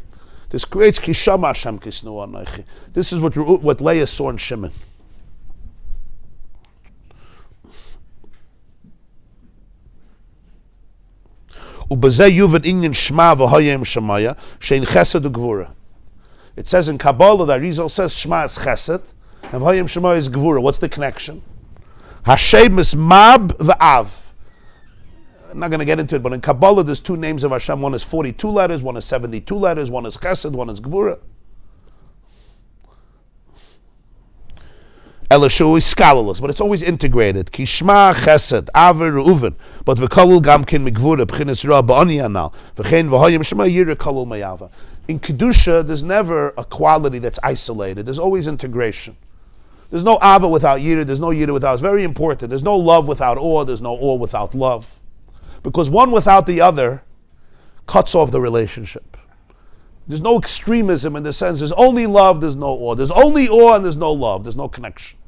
This creates ki shama Hashem ki snua anochi. This is what Leah saw in Shimon. Ubezeh yuvad inyan shma v'hoyem shemaya shein chesed u'gvura. It says in Kabbalah that Rizal says shma is chesed and v'hoyem shemaya is gvura. What's the connection? Hashem is mab v'av. I'm not going to get into it, but in Kabbalah there's two names of Hashem. One is 42 letters, one is 72 letters, one is chesed, one is gvura. Elishu is scholarless, but it's always integrated. Kishma chesed, aver reuven, but v'kolul gamkin migvura, b'chinas ra ba'ani anal, v'chein v'hoyim shema yira kolul mayava. In Kedusha, there's never a quality that's isolated. There's always integration. There's no ava without yira, there's no yira without, it's very important. There's no love without awe, there's no awe without love. Because one without the other cuts off the relationship. There's no extremism in the sense there's only love, there's no awe. There's only awe and there's no love, there's no connection.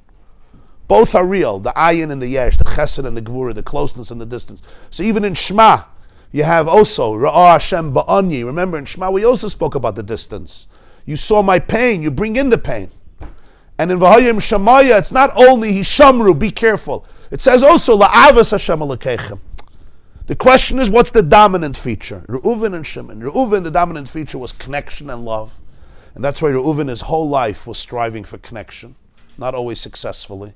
Both are real, the ayin and the yesh, the chesed and the gvura, the closeness and the distance. So even in Shema, you have also Ra'ah Hashem ba'anyi. Remember in Shema we also spoke about the distance. You saw my pain, you bring in the pain. And in V'hayim Shamaya, it's not only Hishamru, be careful. It says also La'avas Hashem Elokeichem. The question is, what's the dominant feature? Reuven and Shimon. Reuven, the dominant feature was connection and love. And that's why Reuven, his whole life, was striving for connection. Not always successfully.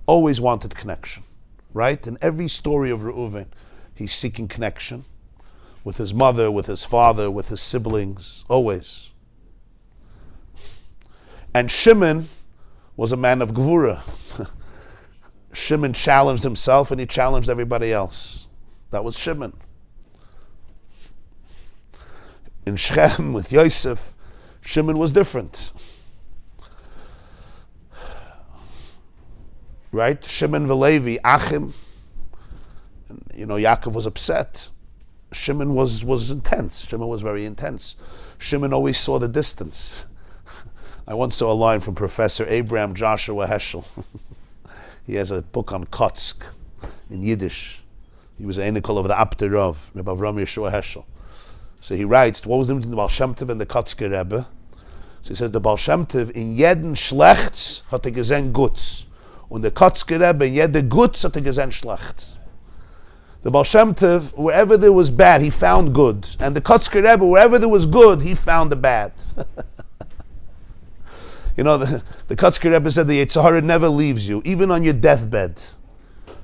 Always wanted connection. Right? In every story of Reuven, he's seeking connection. With his mother, with his father, with his siblings. Always. And Shimon was a man of Gevura. Shimon challenged himself and he challenged everybody else. That was Shimon. In Shechem with Yosef, Shimon was different. Right? Shimon v'Levi, Achim. Yaakov was upset. Shimon was intense. Shimon was very intense. Shimon always saw the distance. I once saw a line from Professor Abraham Joshua Heschel. He has a book on Kotsk in Yiddish. He was an Einikol of the Abter Rav, Rabbi Avram Yeshua Heschel. So he writes, what was the difference between the Baal Shem Tov and the Kotzker Rebbe? So he says, the Baal Shem Tov, in jeden Schlechts hat gesehen Guts. Und der Kotzker Rebbe, in jede Guts hat gesehen Schlechts. The Baal Shem Tov, wherever there was bad, he found good. And the Kotzker Rebbe, wherever there was good, he found the bad. The Kotzker Rebbe said the Yetzer Hara never leaves you, even on your deathbed.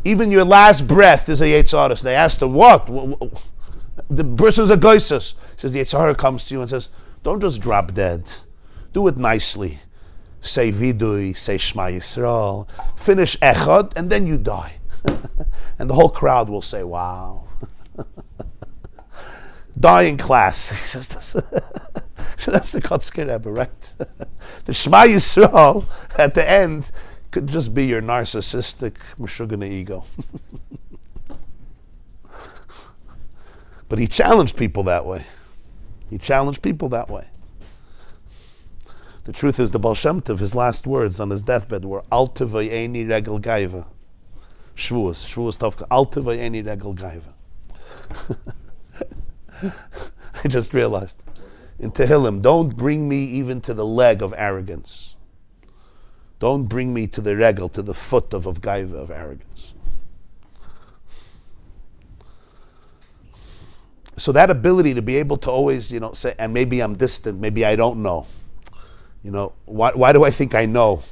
Even your last breath is a Yetzer Hara. So they asked him, what? The person's a goisus. He says the Yetzer Hara comes to you and says, don't just drop dead. Do it nicely. Say vidui, say Shema Yisrael, finish echad, and then you die. And the whole crowd will say, wow. Die in class. He says, so that's the Kotzker Rebbe, right? The Shema Yisrael at the end could just be your narcissistic, meshugana ego. But he challenged people that way. The truth is, the Baal Shem Tov, his last words on his deathbed were Al tevayeni regel gaiva. Shvuos Tovka. Al tevayeni regel gaiva. I just realized. In Tehillim, don't bring me even to the leg of arrogance. Don't bring me to the regel, to the foot of gaiva, of arrogance. So that ability to be able to always, say, and maybe I'm distant, maybe I don't know. Why do I think I know?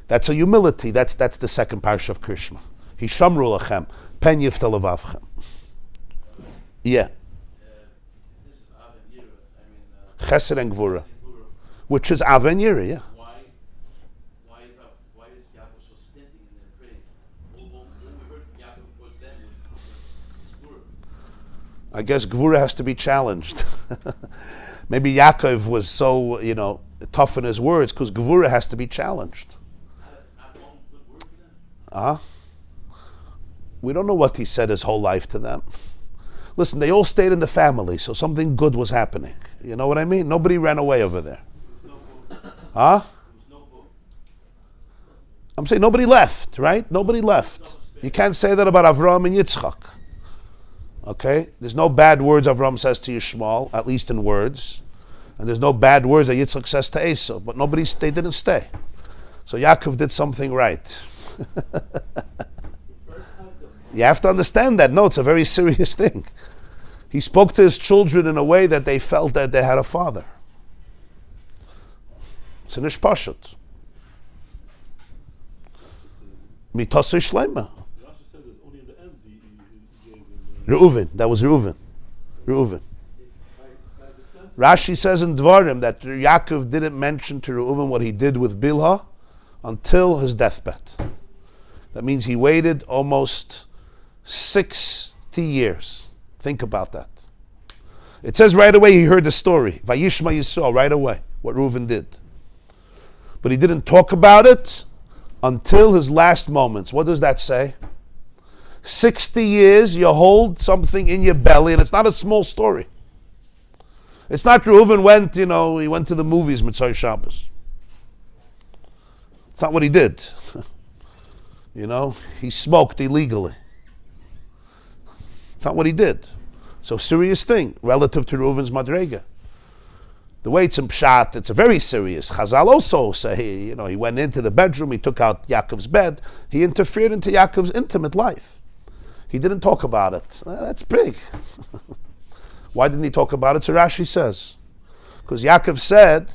That's a humility. That's the second parsha of Krishma. Hishamru lachem, pen yifta levavchem. Yeah. This is Aven Yira. Chesed and Gvura, which is Aven Yira, yeah. Why is Yaakov so stinting in their praise? All we heard from Yaakov before then was Gvura. I guess Gvura has to be challenged. Maybe Yaakov was so, tough in his words because Gevura has to be challenged. We don't know what he said his whole life to them. Listen, they all stayed in the family, so something good was happening. You know what I mean? Nobody ran away over there. I'm saying nobody left, right? Nobody left. You can't say that about Avram and Yitzchak. Okay? There's no bad words Avram says to Yishmael, at least in words. And there's no bad words that Yitzchak says to Esau, but they didn't stay. So Yaakov did something right. You have to understand that. No, it's a very serious thing. He spoke to his children in a way that they felt that they had a father. It's an ishpashut. Mitase shleima. Reuven. That was Reuven. Rashi says in Dvarim that Yaakov didn't mention to Reuven what he did with Bilhah until his deathbed. That means he waited almost 60 years. Think about that. It says right away he heard the story. Vayishma Yisrael, right away, what Reuven did. But he didn't talk about it until his last moments. What does that say? 60 years you hold something in your belly, and it's not a small story. It's not Reuven went, he went to the movies, Mitzvah Shabbos. It's not what he did. He smoked illegally. It's not what he did. So serious thing relative to Reuven's Madrega. The way it's in Pshat, it's a very serious. Chazal also say he went into the bedroom, he took out Yaakov's bed, he interfered into Yaakov's intimate life. He didn't talk about it. That's big. Why didn't he talk about it? So Rashi says, because Yaakov said,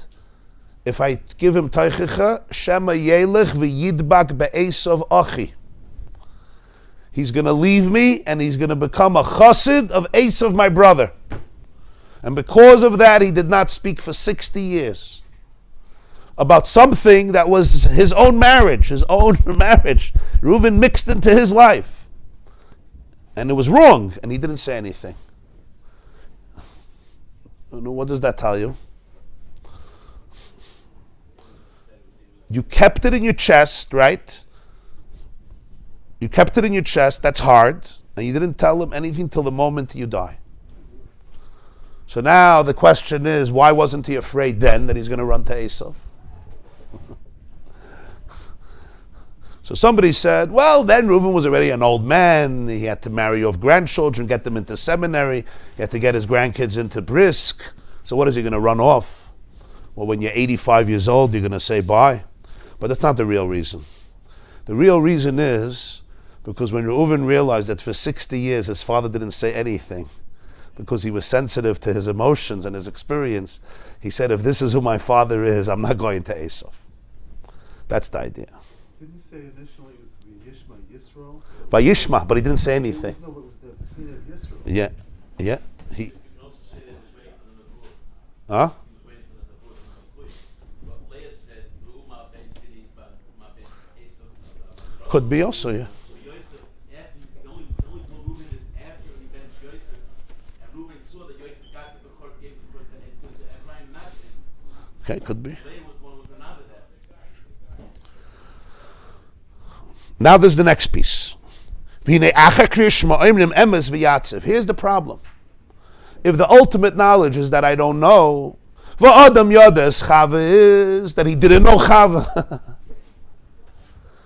if I give him teichicha, shema yelech v'yidbak be'esav achi. He's going to leave me and he's going to become a chassid of Esav, my brother. And because of that, he did not speak for 60 years about something that was his own marriage. Reuven mixed into his life. And it was wrong, and he didn't say anything. What does that tell you? You kept it in your chest, right? You kept it in your chest, that's hard, and you didn't tell him anything till the moment you die. So now the question is, why wasn't he afraid then that he's going to run to Esav? So somebody said, well, then Reuven was already an old man. He had to marry off grandchildren, get them into seminary. He had to get his grandkids into brisk. So what is he going to run off? Well, when you're 85 years old, you're going to say bye. But that's not the real reason. The real reason is because when Reuven realized that for 60 years his father didn't say anything, because he was sensitive to his emotions and his experience, he said, if this is who my father is, I'm not going to Esav. That's the idea. Didn't you say initially it was Vayishma Yisrael? Vayishma, but he didn't say anything. No, it was the beginning of Yisrael. Yeah. You can also say that he was waiting for the Nebuah. Huh? He was waiting for the Nebuah. But Leah said, "Ru'uma ben Tiri ma ben Esav." Could be also, yeah. So Yosef, after the only told Reuben is after he bent Yosef, and Reuben saw that Yosef got the Bechor, gave the Bechor to Ephraim, not him. Okay, could be. Leah was one who was out of that. Now there's the next piece. Here's the problem. If the ultimate knowledge is that I don't know, is that he didn't know Chava.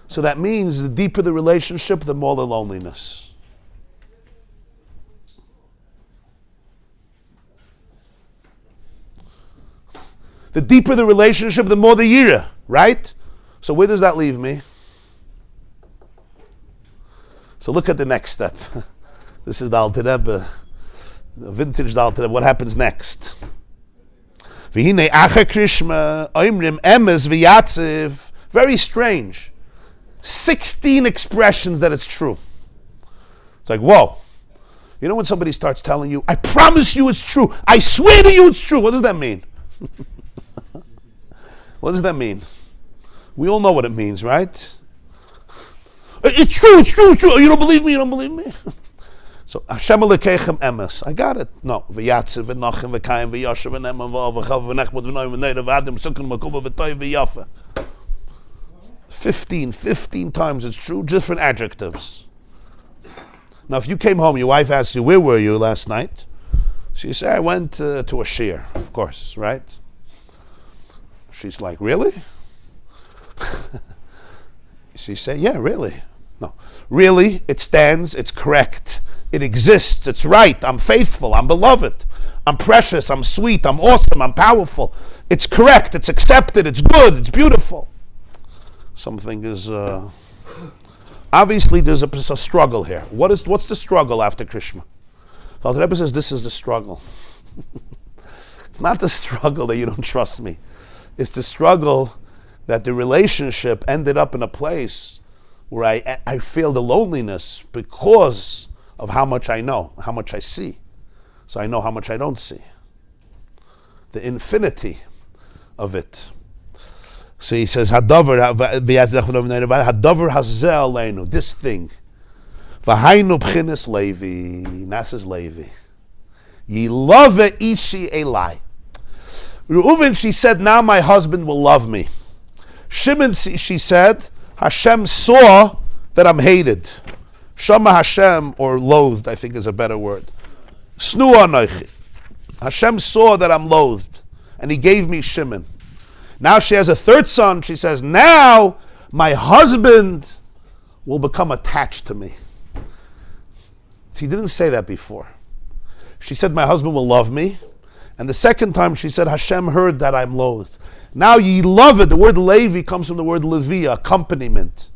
So that means the deeper the relationship, the more the loneliness. The deeper the relationship, the more the yira, right? So where does that leave me? So look at the next step. This is the Alter Rebbe, the vintage Alter Rebbe. What happens next? Very strange. 16 expressions that it's true. It's like, whoa. You know when somebody starts telling you, I promise you it's true. I swear to you it's true. What does that mean? What does that mean? We all know what it means, right? It's true, it's true, it's true. You don't believe me, you don't believe me. So, Hashem Elokeichem emes. I got it. No. V'yatziv, v'nachim, v'kayim, v'yashav, v'neman, v'chav, v'nechmod, v'noim, v'neidav, v'adim, v'sukkun, v'kuba, v'toy, v'yafa. 15 times it's true, different adjectives. Now, if you came home, your wife asked you, where were you last night? So you say, I went to a shiur, of course, right? She's like, really? So you say, yeah, really? No. Really, it stands, it's correct. It exists, it's right. I'm faithful, I'm beloved. I'm precious, I'm sweet, I'm awesome, I'm powerful. It's correct, it's accepted, it's good, it's beautiful. Something is... obviously, there's a struggle here. What's the struggle after Krishma? So the Rebbe says, this is the struggle. It's not the struggle that you don't trust me. It's the struggle that the relationship ended up in a place where I feel the loneliness because of how much I know, how much I see. So I know how much I don't see. The infinity of it. So he says, Hadavar hazel leinu, this thing. V'hainu b'chinas Levi, Nasas Levi. Yilove ishi elai. Reuven, she said, now my husband will love me. Shimon, she said, Hashem saw that I'm hated. Shama Hashem, or loathed, I think is a better word. Snu anoichi. Hashem saw that I'm loathed, and he gave me Shimon. Now she has a third son. She says, now my husband will become attached to me. She didn't say that before. She said, my husband will love me, And the second time she said, Hashem heard that I'm loath. Now ye love it. The word Levi comes from the word Levi, accompaniment.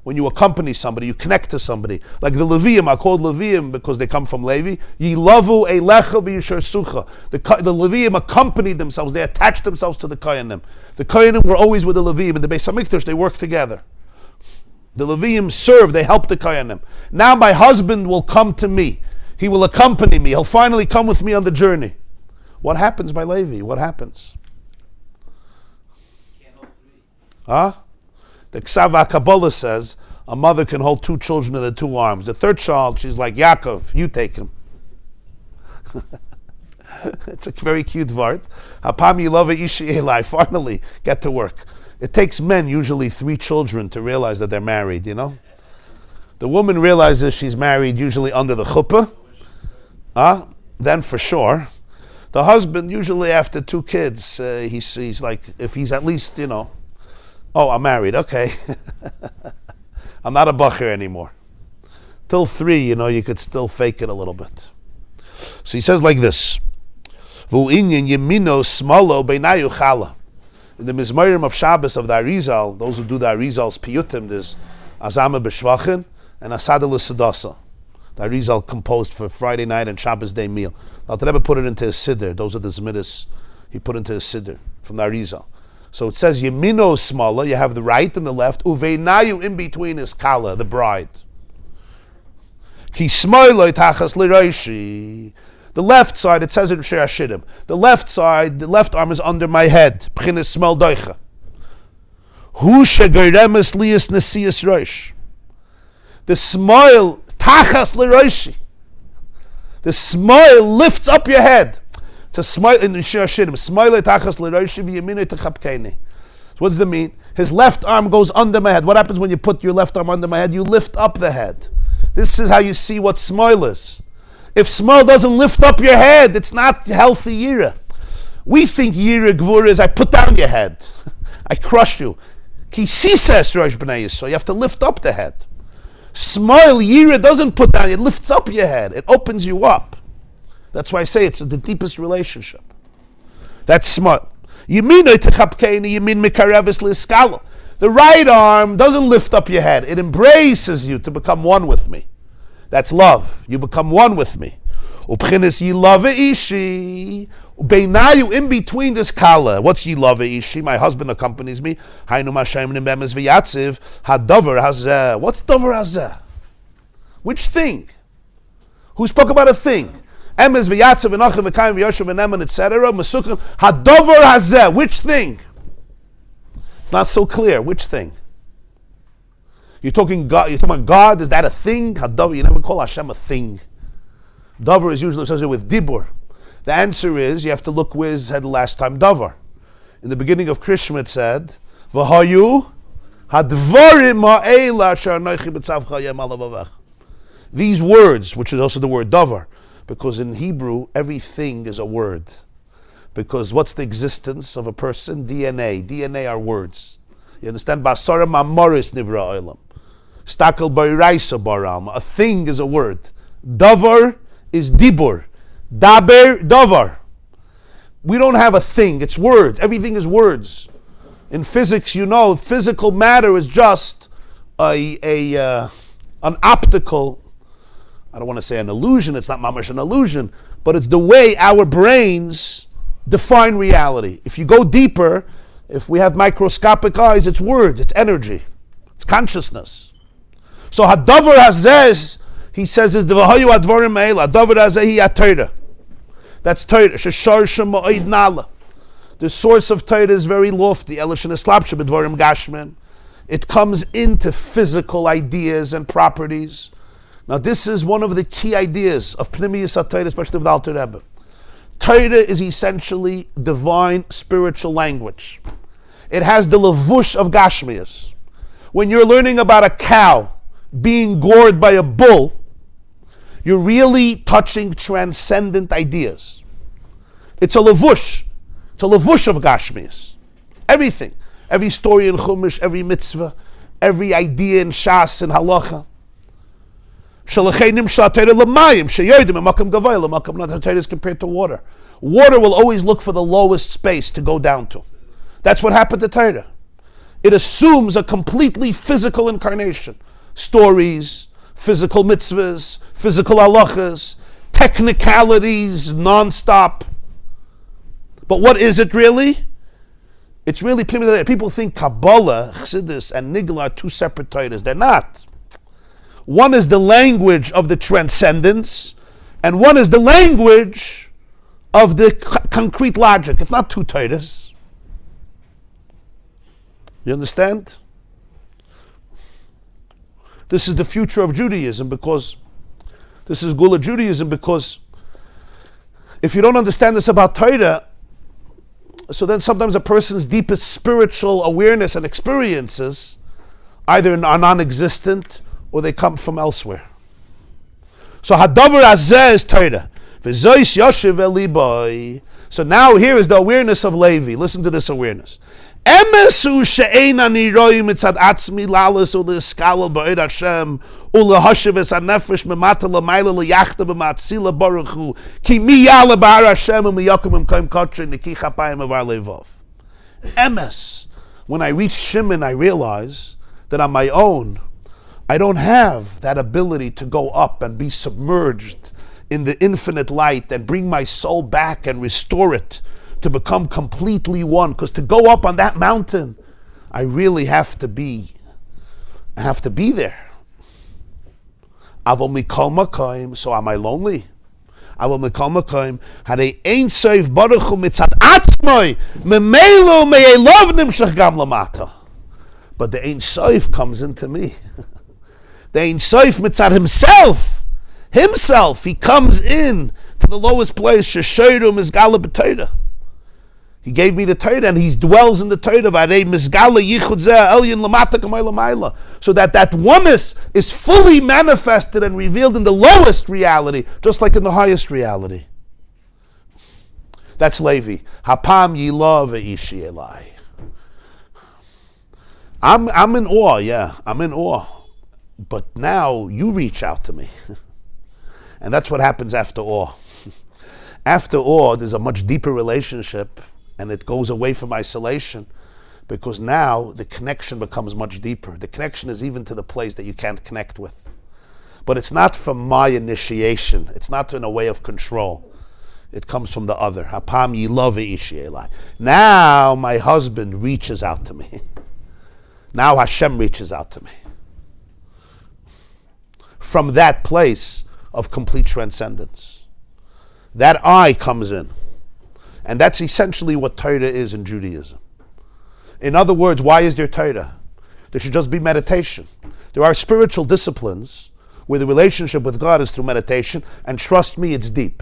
When you accompany somebody, you connect to somebody. Like the Levium are called Levium because they come from Levi. Ye lavu eilecha v'yishar sucha. The Levium accompanied themselves. They attached themselves to the Kohanim. The Kohanim were always with the Levium. In the Beis HaMikdash, they worked together. The Levium served. They helped the Kohanim. Now my husband will come to me. He will accompany me. He'll finally come with me on the journey. What happens by Levi? What happens? Can't hold three. Huh? The Ksava Kabbalah says a mother can hold two children in the two arms. The third child, she's like, Yaakov, you take him. It's a very cute word. Hapam yilove ishi elai. Finally, get to work. It takes men usually 3 children to realize that they're married, you know? The woman realizes she's married usually under the chuppah. Then for sure. The husband, usually after 2 kids, he's like, if he's at least, you know, oh, I'm married, okay. I'm not a bacher anymore. Till 3, you know, you could still fake it a little bit. So he says like this. In the Mizmorim of Shabbos of the Arizal, those who do the Arizal's piyutim, there's Azama B'Shvachin and Asada L'Sadasa. The Arizal composed for Friday night and Shabbos day meal. Now, the Rebbe put it into his siddur. Those are the Zmidas he put into his siddur from the Arizal. So it says Yemino Smala, you have the right and the left. Uveinayu, in between is Kala, the bride. Ki Smoiloi Tachas L'Roishi. The left side, it says in Shir Hashirim. The left side, the left arm is under my head. B'chinas Smel Doicha. Hu shegeremes lias nesias roish. The smile Tachas L'Roishi. The smile lifts up your head. It's a smile in Shir Hashirim. Smile Tachas L'Roishi v'yaminu techapkeini. So what does that mean? His left arm goes under my head. What happens when you put your left arm under my head? You lift up the head. This is how you see what smile is. If smile doesn't lift up your head, it's not healthy yira. We think yira gvura is I put down your head. I crush you. Ki sises rosh b'nai Yisrael. You have to lift up the head. Smile yira doesn't put down, it lifts up your head. It opens you up. That's why I say it's the deepest relationship. That's smile. Yemino techapkeini yemin mikareves liskala. The right arm doesn't lift up your head. It embraces you to become one with me. That's love. You become one with me. Ubchinis yilave ishi. Ubeinayu, in between this kala. What's yilave ishi? My husband accompanies me. Hainu mashem nimbemes v'yatziv. Hadavar hazeh. What's davar hazeh? Which thing? Who spoke about a thing? Emes v'yatziv v'nachim v'kayim v'yoshev v'neman, etc. Mesukhan. Hadavar hazeh. Which thing? It's not so clear. Which thing? You're talking God. You're talking about God. Is that a thing? Hadavar. You never call Hashem a thing. Davar is usually associated with dibur. The answer is you have to look where it had the last time davar. In the beginning of Krishma it said, "V'hayu hadvarim ha'ela asher anochi b'tzavcha hayem alavavech." These words, which is also the word davar, because in Hebrew everything is a word. Because what's the existence of a person? DNA. DNA are words. You understand? Basara ma'amoris nivra olam. Stakel b'iraisa baram. A thing is a word. Davar is dibur. Daber, davar. We don't have a thing. It's words. Everything is words. In physics, you know, physical matter is just an optical, I don't want to say an illusion. It's not mamash an illusion, but it's the way our brains define reality. If you go deeper, if we have microscopic eyes, it's words, it's energy, it's consciousness. So hadavar hazeh, he says, is the v'hayu advarim eila. Hadavar hazeh hi Torah. That's Torah. Sheshar shema oid nala. The source of Torah is very lofty. Elish and eslapshe b'dvarim gashmin. It comes into physical ideas and properties. Now this is one of the key ideas of Pnimiyus HaTorah, especially of the Alter Rebbe. Torah is essentially divine spiritual language. It has the levush of Gashmias. When you're learning about a cow being gored by a bull, you're really touching transcendent ideas. It's a levush. It's a levush of Gashmias. Everything. Every story in Chumash, every mitzvah, every idea in Shas and Halacha. Torah is compared to water. Water will always look for the lowest space to go down to. That's what happened to Torah. It assumes a completely physical incarnation. Stories, physical mitzvahs, physical halachas, technicalities, non-stop. But what is it really? It's really, people think Kabbalah, Chassidus, and Nigla are two separate Torahs. They're not. One is the language of the transcendence, and one is the language of the concrete logic. It's not two Torahs. You understand? This is the future of Judaism, because this is Gula Judaism, because if you don't understand this about Torah, so then sometimes a person's deepest spiritual awareness and experiences either are non-existent or they come from elsewhere. So Hadavar Azeh is Torah. V'zois yoshev eliboy. So now here is the awareness of Levi. Listen to this awareness. Emesu she'ein ani roim mitzad atzmi lalas u'le'eskalal ba'od Hashem u'lehashiv es hanefesh memata l'mayla l'yachta b'matzila baruch hu ki mi yala ba'ar Hashem u'miyakum imkoim kotche niki chapayim avar levov. Emes. When I reach Shimon, I realize that on my own, I don't have that ability to go up and be submerged in the infinite light and bring my soul back and restore it to become completely one. Because to go up on that mountain, I really have to be there. Avol mikol makoim, so am I lonely? Avol mikol makoim, hadei ein soif baruch hu mitzad atzmoi, memelo me'elov nimshach gam lamata. But the ein soif comes into me. The ein soif mitzad himself, he comes in to the lowest place. Sheshoiru mizgala b'Torah. He gave me the Torah, and he dwells in the Torah. So that oneness is fully manifested and revealed in the lowest reality, just like in the highest reality. That's Levi. Hapam yila ve'ishi elai. I'm in awe, yeah. I'm in awe. But now you reach out to me. And that's what happens after awe. After awe, there's a much deeper relationship, and it goes away from isolation, because now the connection becomes much deeper. The connection is even to the place that you can't connect with. But it's not from my initiation. It's not in a way of control. It comes from the other. Hapam yilavi ishi elai. Now my husband reaches out to me. Now Hashem reaches out to me. From that place of complete transcendence. That I comes in. And that's essentially what Torah is in Judaism. In other words, why is there Torah? There should just be meditation. There are spiritual disciplines where the relationship with God is through meditation, and trust me, it's deep.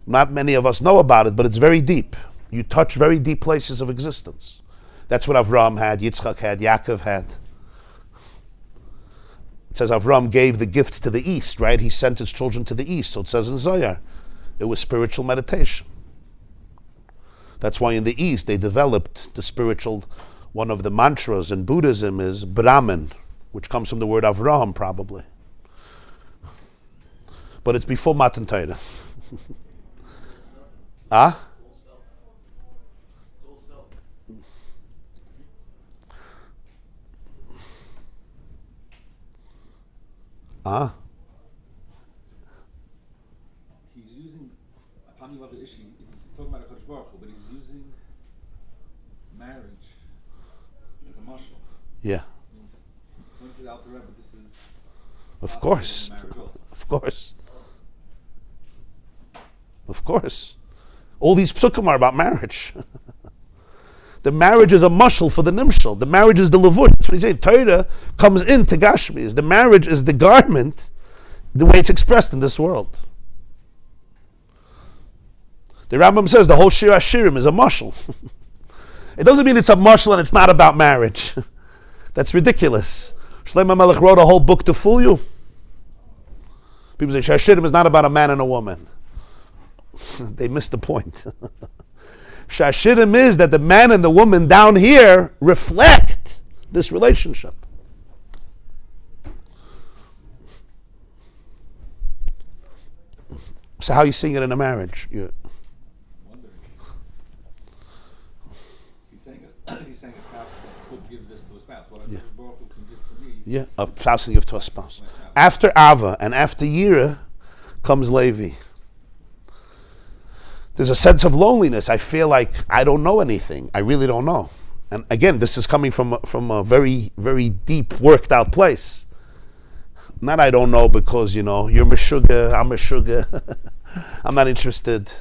Not many of us know about it, but it's very deep. You touch very deep places of existence. That's what Avram had, Yitzchak had, Yaakov had. It says Avram gave the gifts to the east, right? He sent his children to the east. So it says in Zohar. It was spiritual meditation. That's why in the east they developed the spiritual, one of the mantras in Buddhism is Brahman, which comes from the word Avram probably. But it's before Matan Torah. Ah? Ah. He's using upon you love the issue. He's talking about a Kadosh Baruch Hu, but he's using marriage as a mashal. Yeah. He's pointed out the Rebbe, but this is of course. Of course. Of course. All these psukim are about marriage. The marriage is a mashal for the nimshal. The marriage is the levush. That's what he's saying. Torah comes into Gashmis. The marriage is the garment, the way it's expressed in this world. The Rambam says the whole Shir Hashirim is a mashal. It doesn't mean it's a mashal and it's not about marriage. That's ridiculous. Shlomo Melech wrote a whole book to fool you. People say Shir Hashirim is not about a man and a woman. They missed the point. Shashirim is that the man and the woman down here reflect this relationship. So how are you seeing it in a marriage? Wondering. He's saying a spouse could give this to a spouse. What Yeah. Baruch Hu can give to me. Yeah, a spouse can give to a spouse. My spouse. After Ava and after Yira comes Levi. There's a sense of loneliness. I feel like I don't know anything. I really don't know. And again, this is coming from a very, very deep, worked out place. Not I don't know because, you're Meshuggah, I'm Meshuggah. I'm not interested.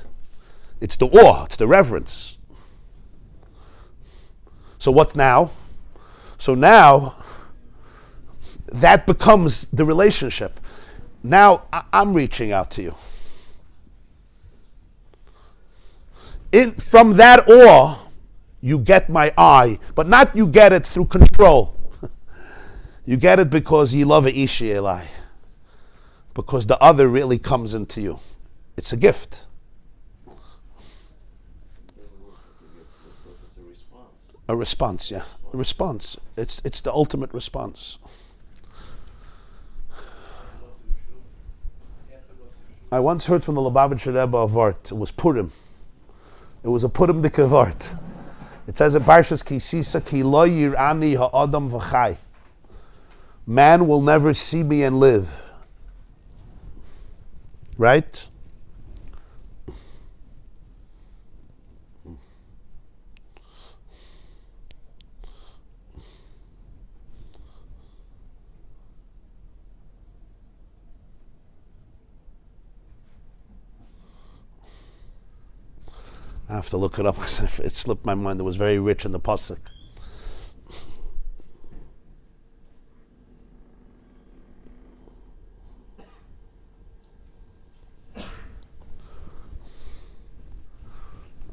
It's the awe, it's the reverence. So what now? So now, that becomes the relationship. Now, I'm reaching out to you. From that awe, you get my eye, but not you get it through control. You get it because you love Ishi Elai. Because the other really comes into you. It's a gift. It's a response. A response, yeah. A response. It's the ultimate response. I once heard from the Lubavitcher Rebbe of Art. It was Purim. It was a Purim de Kavart. It says in Parshas Ki Sisa Ki Lo Yirani Ha'adam V'chai. Man will never see me and live. Right? I have to look it up because it slipped my mind. It was very rich in the pasuk.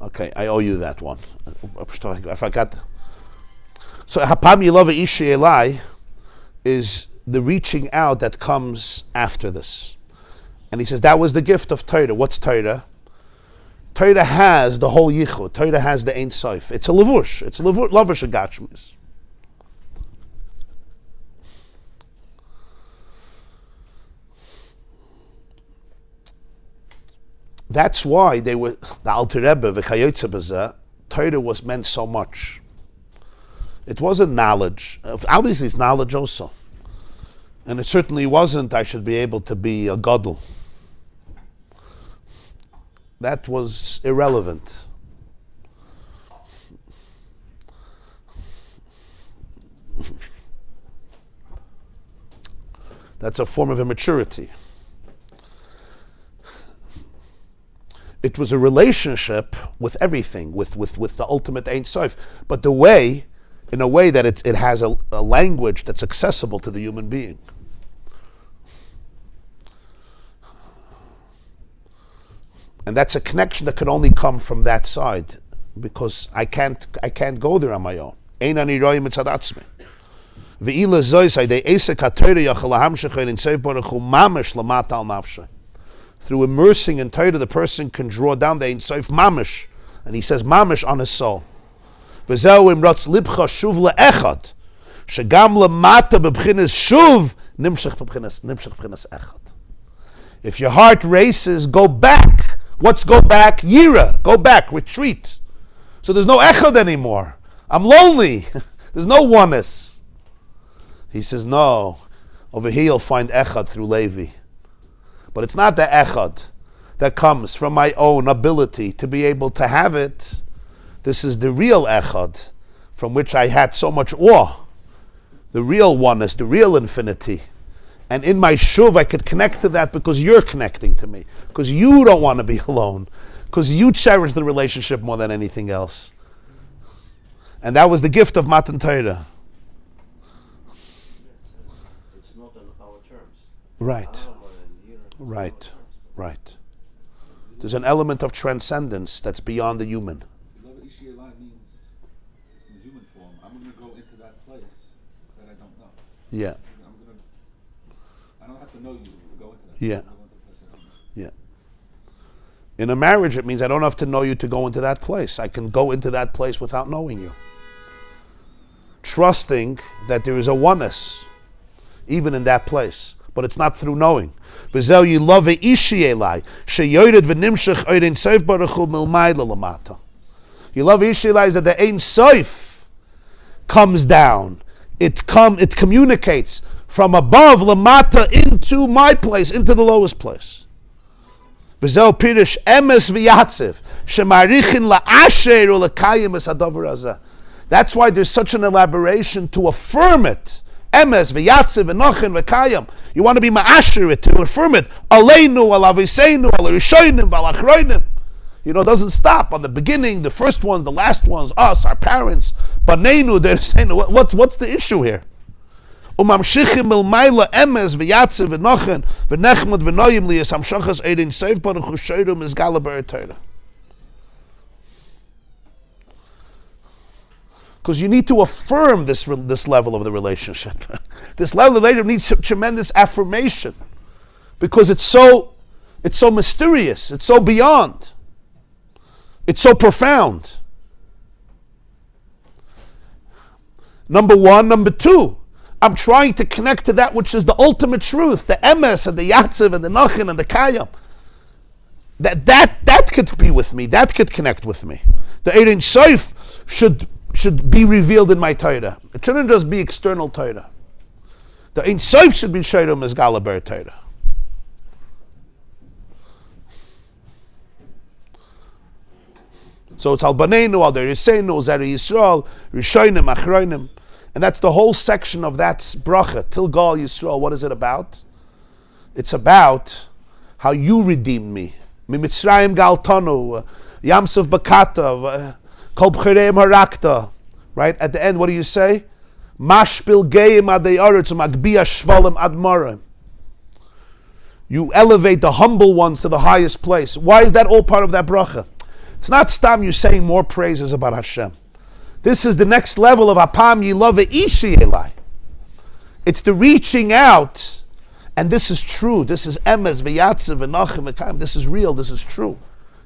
Okay, I owe you that one. I forgot. So Hapam Yilova Ishi Elai is the reaching out that comes after this. And he says that was the gift of Torah. What's Torah? Torah has the whole yichud. Torah has the Ein Sof. It's a levush. It's a lavush of gashmis. That's why they were the Alter Rebbe v'kayotze b'zeh. Torah was meant so much. It wasn't knowledge. Obviously, it's knowledge also, and it certainly wasn't. I should be able to be a gadol. That was irrelevant. That's a form of immaturity. It was a relationship with everything, with the ultimate Ein Sof, but in a way that it has a language that's accessible to the human being. And that's a connection that can only come from that side, because I can't go there on my own. Ein ani roim mitzad atzmi. Ve'ila zois haydei esek haTorah yachal lahamshech in Seif Baruch Hu mamish lamata al nafshe. Through immersing in Torah, the person can draw down the Ein Sof mamish, and he says mamish on his soul. V'zeu im rotz libcha shuv le'echad, shegam lamata b'bchinas shuv nimshach b'bchinas echad. If your heart races, go back. What's go back? Yira. Go back. Retreat. So there's no echad anymore. I'm lonely. There's no oneness. He says, no. Over here you'll find echad through Levi. But it's not the echad that comes from my own ability to be able to have it. This is the real echad from which I had so much awe. The real oneness, the real infinity. And in my shuv, I could connect to that because you're connecting to me. Because you don't want to be alone. Because you cherish the relationship more than anything else. And that was the gift of Matan Torah. It's not on our terms. Right. Right. There's an element of transcendence that's beyond the human. Love Ishi Elai means it's in the human form. I'm going to go into that place that I don't know. Yeah. I don't have to know you to go into that. Yeah. I'm going to go into a place I don't know. Yeah. In a marriage, it means I don't have to know you to go into that place. I can go into that place without knowing you. Trusting that there is a oneness, even in that place. but it's not through knowing. V'zeu yilove ishi elai, sheyored v'nimshech oid ein sof baruch hu milmayla lamata. Yilove ishi elai is that the ein sof comes down. It communicates from above lamata into my place, into the lowest place. V'zeu pirish emes v'yatziv, shemarichin la'asher u'l'kayim es hadavar hazeh. That's why there's such an elaboration to affirm it. Emes v'yatziv v'nochin v'kayim. You want to be ma'asher it, to affirm it. Aleinu, al aviseinu, al rishonim, al achroinim. It doesn't stop. On the beginning, the first ones, the last ones, us, our parents, baneinu, they're saying, what's the issue here? Umamshichim milmayla emes v'yatziv v'nochin v'nechmad v'noyim liyas hamshachas eidin seif baruch hu shoyrum is galaber Torah. Because you need to affirm this level of the relationship. This level of the relationship needs tremendous affirmation, because it's so mysterious, it's so beyond, it's so profound. Number one. Number two, I'm trying to connect to that which is the ultimate truth, the emes and the yatziv and the nachin and the kayam. That could be with me, that could connect with me. The Ein Sof should be revealed in my Torah. It shouldn't just be external Torah. The Ein Sof should be Shayrum as Galaber Torah. So it's Al Baneinu, Al Der Yiseinu, Zeri Yisrael, Rishonim, Achroinim. And that's the whole section of that bracha, Tilgal Yisrael. What is it about? It's about how you redeemed me. Mimitzrayim Galtanu, Yamsuf Bakata, Kol B'chireim Harakta. Right? At the end, what do you say? Mashpil Geim Adei Aretz Magbiya Shvalim Admarim. You elevate the humble ones to the highest place. Why is that all part of that bracha? It's not stam you saying more praises about Hashem. This is the next level of Apam Yilove Ishi Elai. It's the reaching out, and this is true. This is Emes V'Yatziv V'Nachim V'Kayim. This is real. This is true.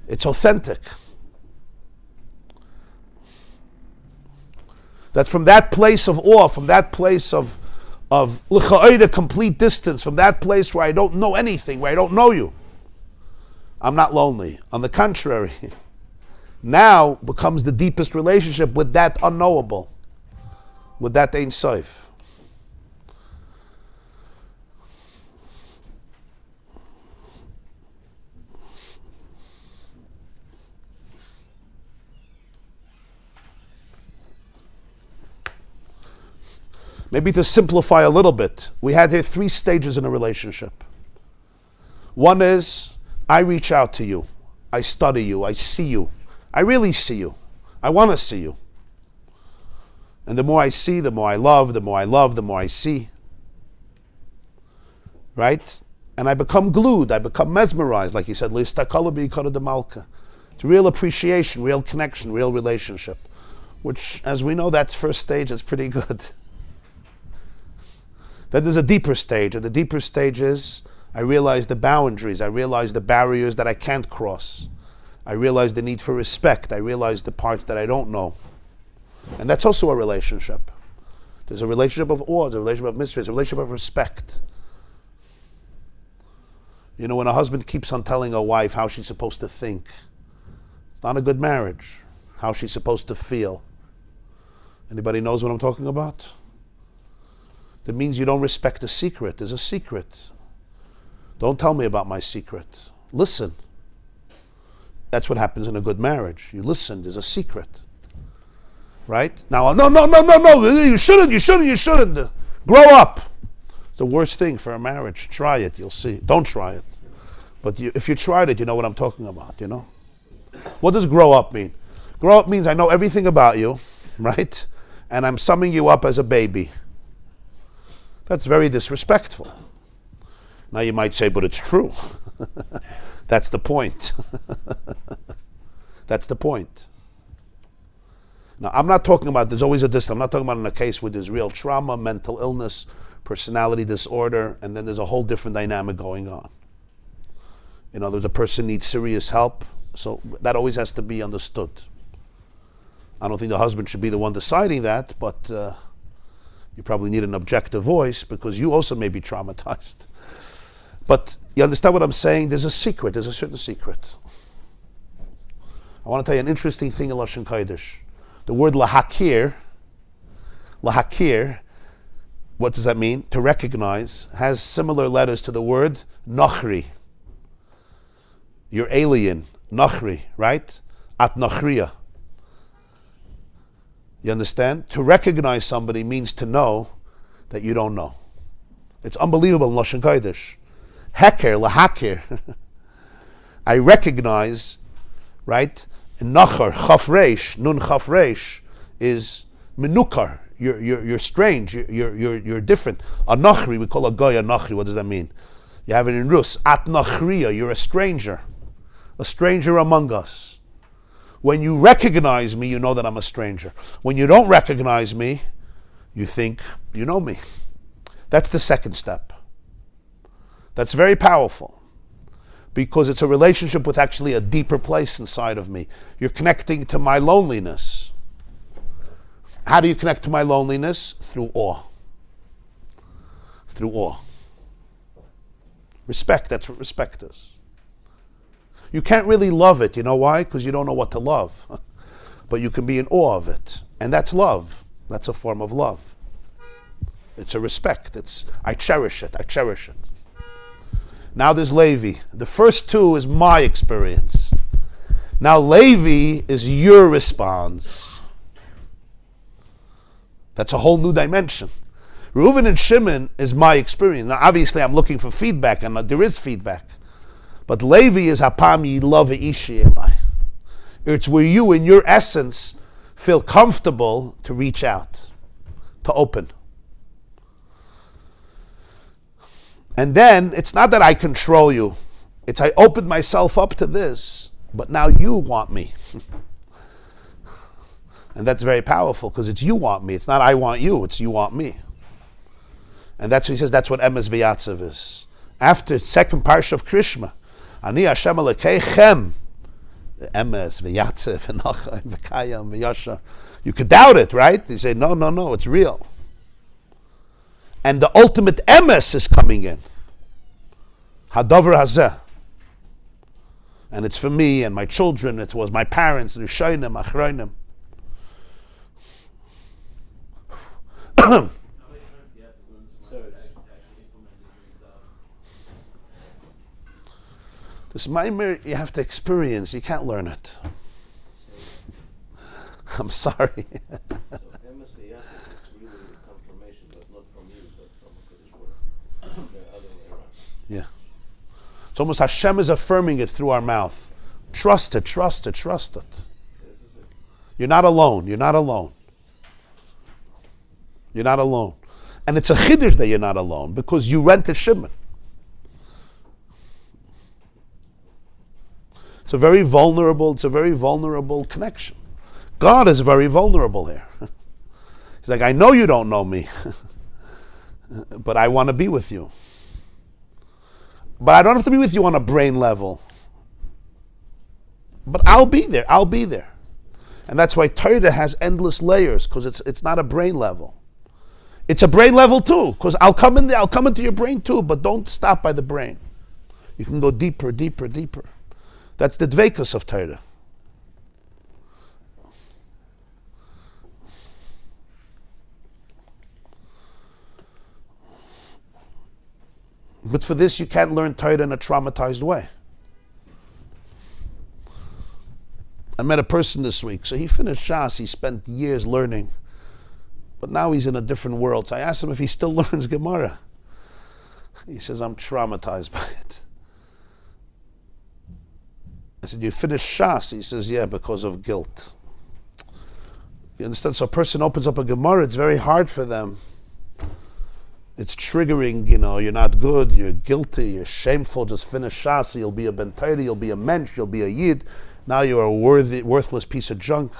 It's authentic. That from that place of awe, from that place of l'cha'oida complete distance, from that place where I don't know anything, where I don't know you, I'm not lonely. On the contrary, now becomes the deepest relationship with that unknowable, with that Ein Sof. Maybe to simplify a little bit, we had here 3 stages in a relationship. One is, I reach out to you, I study you, I see you, I really see you, I want to see you. And the more I see, the more I love, the more I love, the more I see. Right? And I become glued, I become mesmerized, like he said, it's real appreciation, real connection, real relationship. Which, as we know, that's first stage, is pretty good. Then there's a deeper stage, and the deeper stage is, I realize the boundaries, I realize the barriers that I can't cross. I realize the need for respect, I realize the parts that I don't know. And that's also a relationship. There's a relationship of awe, there's a relationship of mystery, there's a relationship of respect. You know, when a husband keeps on telling a wife how she's supposed to think, it's not a good marriage. How she's supposed to feel. Anybody knows what I'm talking about? That means you don't respect the secret. There's a secret. Don't tell me about my secret. Listen. That's what happens in a good marriage. You listen. There's a secret. Right? Now, no. You shouldn't. Grow up. It's the worst thing for a marriage. Try it. You'll see. Don't try it. But if you tried it, you know what I'm talking about, you know? What does grow up mean? Grow up means I know everything about you, right? And I'm summing you up as a baby. That's very disrespectful. Now you might say, but it's true. That's the point. That's the point. Now, I'm not talking about, there's always a distance. I'm not talking about in a case where there's real trauma, mental illness, personality disorder, and then there's a whole different dynamic going on. You know, there's a person needs serious help, so that always has to be understood. I don't think the husband should be the one deciding that, but You probably need an objective voice because you also may be traumatized. But you understand what I'm saying? There's a secret. There's a certain secret. I want to tell you an interesting thing in Lashon Kodesh. The word lahakir, what does that mean? To recognize, has similar letters to the word nachri. You're alien, nachri, right? At nachriya. You understand? To recognize somebody means to know that you don't know. It's unbelievable in Lashon Kodesh. Heker, lahakir. I recognize, right? Nachar, chaf reish, nun chaf reish, is menukar. You're strange. You're different. A nachri, we call a goy a nachri. What does that mean? You have it in Rus. At nachriya, you're a stranger among us. When you recognize me, you know that I'm a stranger. When you don't recognize me, you think you know me. That's the second step. That's very powerful because it's a relationship with actually a deeper place inside of me. You're connecting to my loneliness. How do you connect to my loneliness? Through awe. Through awe. Respect, that's what respect is. You can't really love it, you know why? Because you don't know what to love. But you can be in awe of it. And that's love. That's a form of love. It's a respect. I cherish it. Now there's Levi. The first two is my experience. Now Levi is your response. That's a whole new dimension. Reuven and Shimon is my experience. Now obviously I'm looking for feedback, and there is feedback. But Levi is hapam yilove ishi elai. It's where you in your essence feel comfortable to reach out, to open. And then, it's not that I control you. It's I opened myself up to this, but now you want me. And that's very powerful, because it's you want me. It's not I want you, it's you want me. And that's what he says, that's what Emes V'yatzev is. After second Parsha of Krishma, Ani Hashem Elokeichem, Emes V'yatzev, V'nachayim, V'kayam, V'yashar. You could doubt it, right? You say, no, it's real. And the ultimate emes is coming in. Hadavar hazeh. And it's for me and my children, it was my parents, Rishayim, Achronim. This maimer you have to experience, you can't learn it. I'm sorry. Yeah. It's almost Hashem is affirming it through our mouth. Trust it. You're not alone. You're not alone. And it's a chiddush that you're not alone because you went to Shimon. It's a very vulnerable connection. God is very vulnerable here. He's like, I know you don't know me, but I want to be with you. But I don't have to be with you on a brain level. But I'll be there. And that's why Torah has endless layers, because it's not a brain level. It's a brain level too, because I'll come in there, I'll come into your brain too, but don't stop by the brain. You can go deeper. That's the dveikus of Torah. But for this, you can't learn Torah in a traumatized way. I met a person this week. So he finished Shas. He spent years learning. But now he's in a different world. So I asked him if he still learns Gemara. He says, I'm traumatized by it. I said, you finished Shas? He says, yeah, because of guilt. You understand? So a person opens up a Gemara, it's very hard for them. It's triggering, you're not good, you're guilty, you're shameful, just finish Shas, you'll be a Ben Torah, you'll be a mensch, you'll be a Yid. Now you're a worthless piece of junk.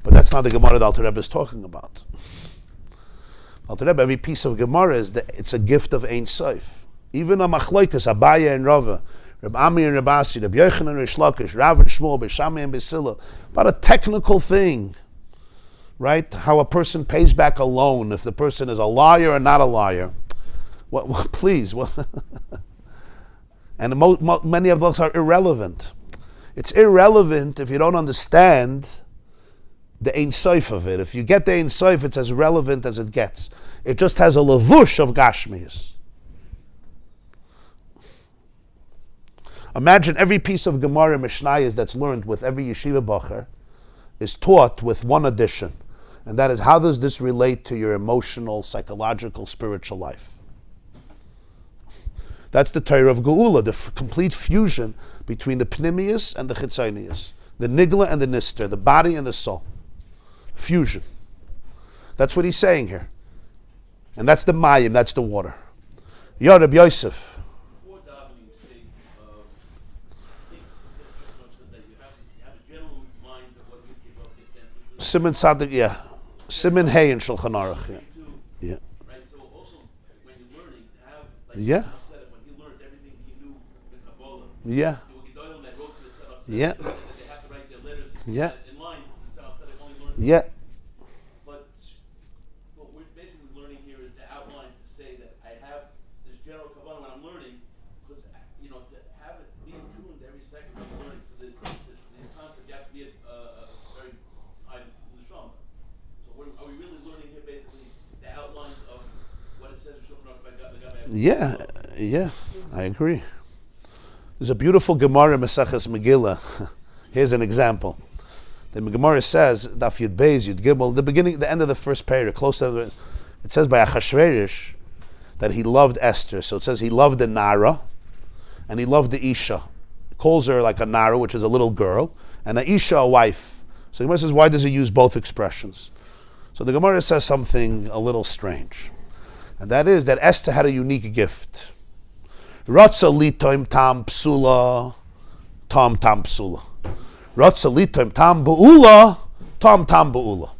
But that's not the Gemara that Alter Rebbe is talking about. Alter Rebbe, every piece of Gemara it's a gift of Ein Sof. Even a Machloikas, Abaya and Rava, Reb Ami and Reb Asi, Reb Yochanan and Rish Lakish, Rav and Shmuel, Beshami and Besila, about a technical thing. right? How a person pays back a loan, if the person is a liar or not a liar. Please. And many of those are irrelevant. It's irrelevant if you don't understand the Ein Sof of it. If you get the Ein Sof, it's as relevant as it gets. It just has a levush of Gashmias. Imagine every piece of Gemara Mishnayos that's learned with every yeshiva bacher is taught with one addition, and that is, how does this relate to your emotional, psychological, spiritual life? That's the Torah of Geula, the complete fusion between the Pnimius and the Chitzonius, the Nigla and the Nister, the body and the soul. Fusion. That's what he's saying here. And that's the Mayim, that's the water. Ya Rabbi Yosef. Before davening, you say, I think that you have a general mind of what you give up this. Simon Sadik, yeah. Simon Hay in Shulchan Aruch, yeah. Yeah. Right, so also when you're learning, to have, Yeah. said it, when he learned everything he knew in Kabbalah, Yeah. there were Gedolim that wrote to the Tzadok, Yeah. that they have to write their letters Yeah. in line. The Tzadok said only learned. Yeah. But what we're basically learning here is the outlines to say that I have this general Kabbalah when I'm learning, because to have it be tuned every second when you're learning to the concept, you have to be a very high neshama. So are we really learning here basically the outlines of what it says in Shulchan Aruch by the Rabbi? Yeah, I agree. There's a beautiful Gemara Maseches Megillah. Here's an example. The Gemara says, Daf Yud Beis, Yud Gimel, the end of the first paragraph, close to it says by Achashverosh that he loved Esther. So it says he loved the Nara and he loved the Isha. He calls her like a Nara, which is a little girl, and a Isha, a wife. So the Gemara says, why does he use both expressions? So the Gemara says something a little strange. And that is that Esther had a unique gift. Ratza litoim tam psula, tam psula. Ratza litoim tam bu'ula, tam bu'ula.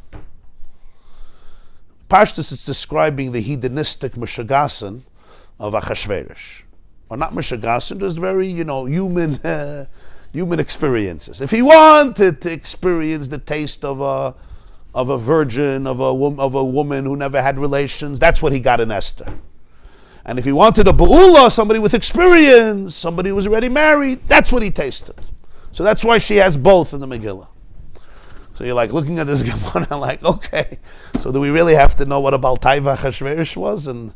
Parshas is describing the hedonistic mishagasan of Achashverosh. Or not mishagasan, just very, human experiences. If he wanted to experience the taste of a virgin, of a woman who never had relations, that's what he got in Esther. And if he wanted a Ba'ula, somebody with experience, somebody who was already married, that's what he tasted. So that's why she has both in the Megillah. So you're like looking at this Gemara, like, okay, so do we really have to know what a Baltaiva Achashverosh was and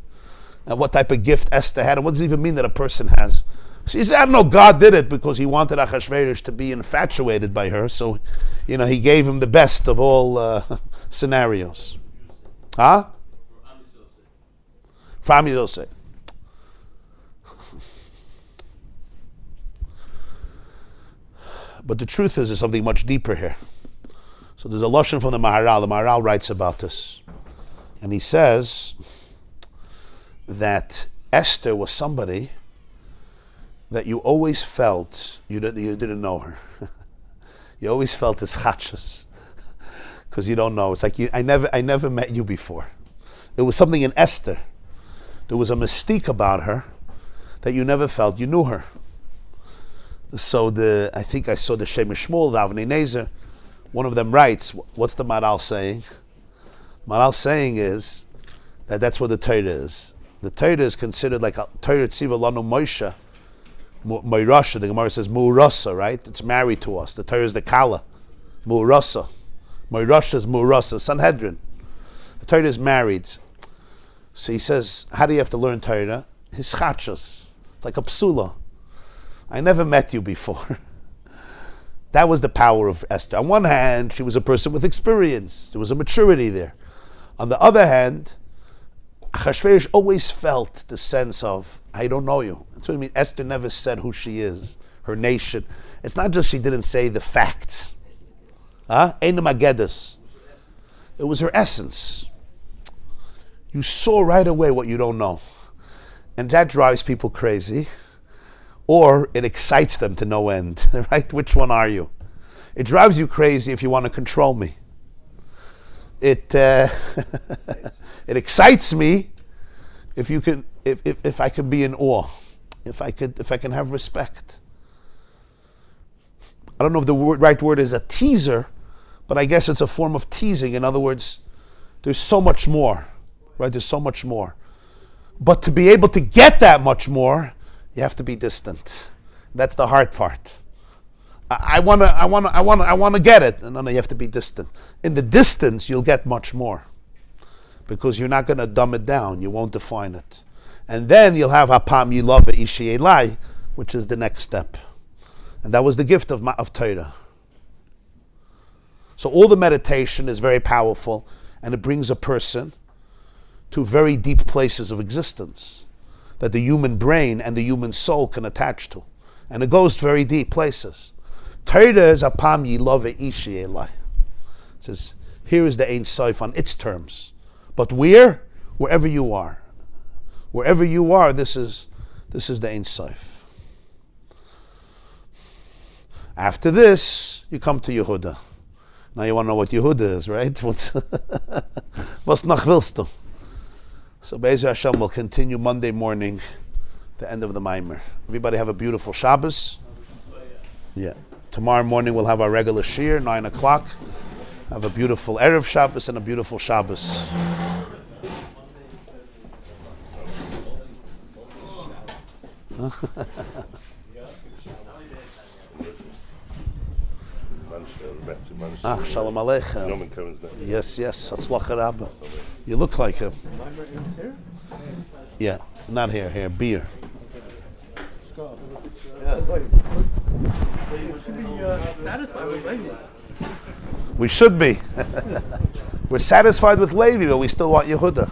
what type of gift Esther had, and what does it even mean that a person has? She said, I don't know, God did it because he wanted Achashverosh to be infatuated by her, so, he gave him the best of all scenarios. Huh? For Am Yisrael's. But the truth is, there's something much deeper here. So there's a lashon from the Maharal. The Maharal writes about this. And he says that Esther was somebody that you always felt you didn't know her. You always felt as chachas because you don't know. It's like I never met you before. There was something in Esther. There was a mystique about her that you never felt you knew her. So I think I saw the Shemesh Shmuel, the Avnei Nezer. One of them writes, what's the Maharal saying? Maharal saying is that that's what the Torah is. The Torah is considered like a Torah Tziva Lanu Moshe. Moirasha, the Gemara says Mu'urasa, right? It's married to us. The Torah is the Kala. Mu'urasa. Moirasha is Mu'urasa. Sanhedrin. The Torah is married. So he says, how do you have to learn Torah? His chachas. It's like a psula. I never met you before. That was the power of Esther. On one hand, she was a person with experience. There was a maturity there. On the other hand, Achashverosh always felt the sense of, I don't know you. That's what I mean. Esther never said who she is, her nation. It's not just she didn't say the facts. Ein Magedus. It was her essence. You saw right away what you don't know. And that drives people crazy. Or it excites them to no end, right? Which one are you? It drives you crazy if you want to control me. It excites me if I can be in awe, if I can have respect. I don't know if the right word is a teaser, but I guess it's a form of teasing. In other words, there's so much more, right? There's so much more. But to be able to get that much more, you have to be distant. That's the hard part. I want to get it. No, you have to be distant. In the distance, you'll get much more, because you're not going to dumb it down. You won't define it. And then you'll have Hapam Yilove Ishi Elai, which is the next step. And that was the gift of Torah. So all the meditation is very powerful, and it brings a person to very deep places of existence that the human brain and the human soul can attach to. And it goes to very deep places. Torah is Hapam Yilove Ishi Elai. It says, here is the Ein Sof on its terms. But wherever you are. Wherever you are, this is the Ein Sof. After this, you come to Yehudah. Now you want to know what Yehudah is, right? Was noch willst du? So Be'ezer Hashem will continue Monday morning, the end of the Maimer. Everybody have a beautiful Shabbos. Yeah. Tomorrow morning we'll have our regular Shir, 9 o'clock. Have a beautiful Erev Shabbos and a beautiful Shabbos. Shalom Aleichem. Yes. Hatzlacha Rabba. You look like him. Yeah, not here. Beer. We should be. We're satisfied with Levi, but we still want Yehudah.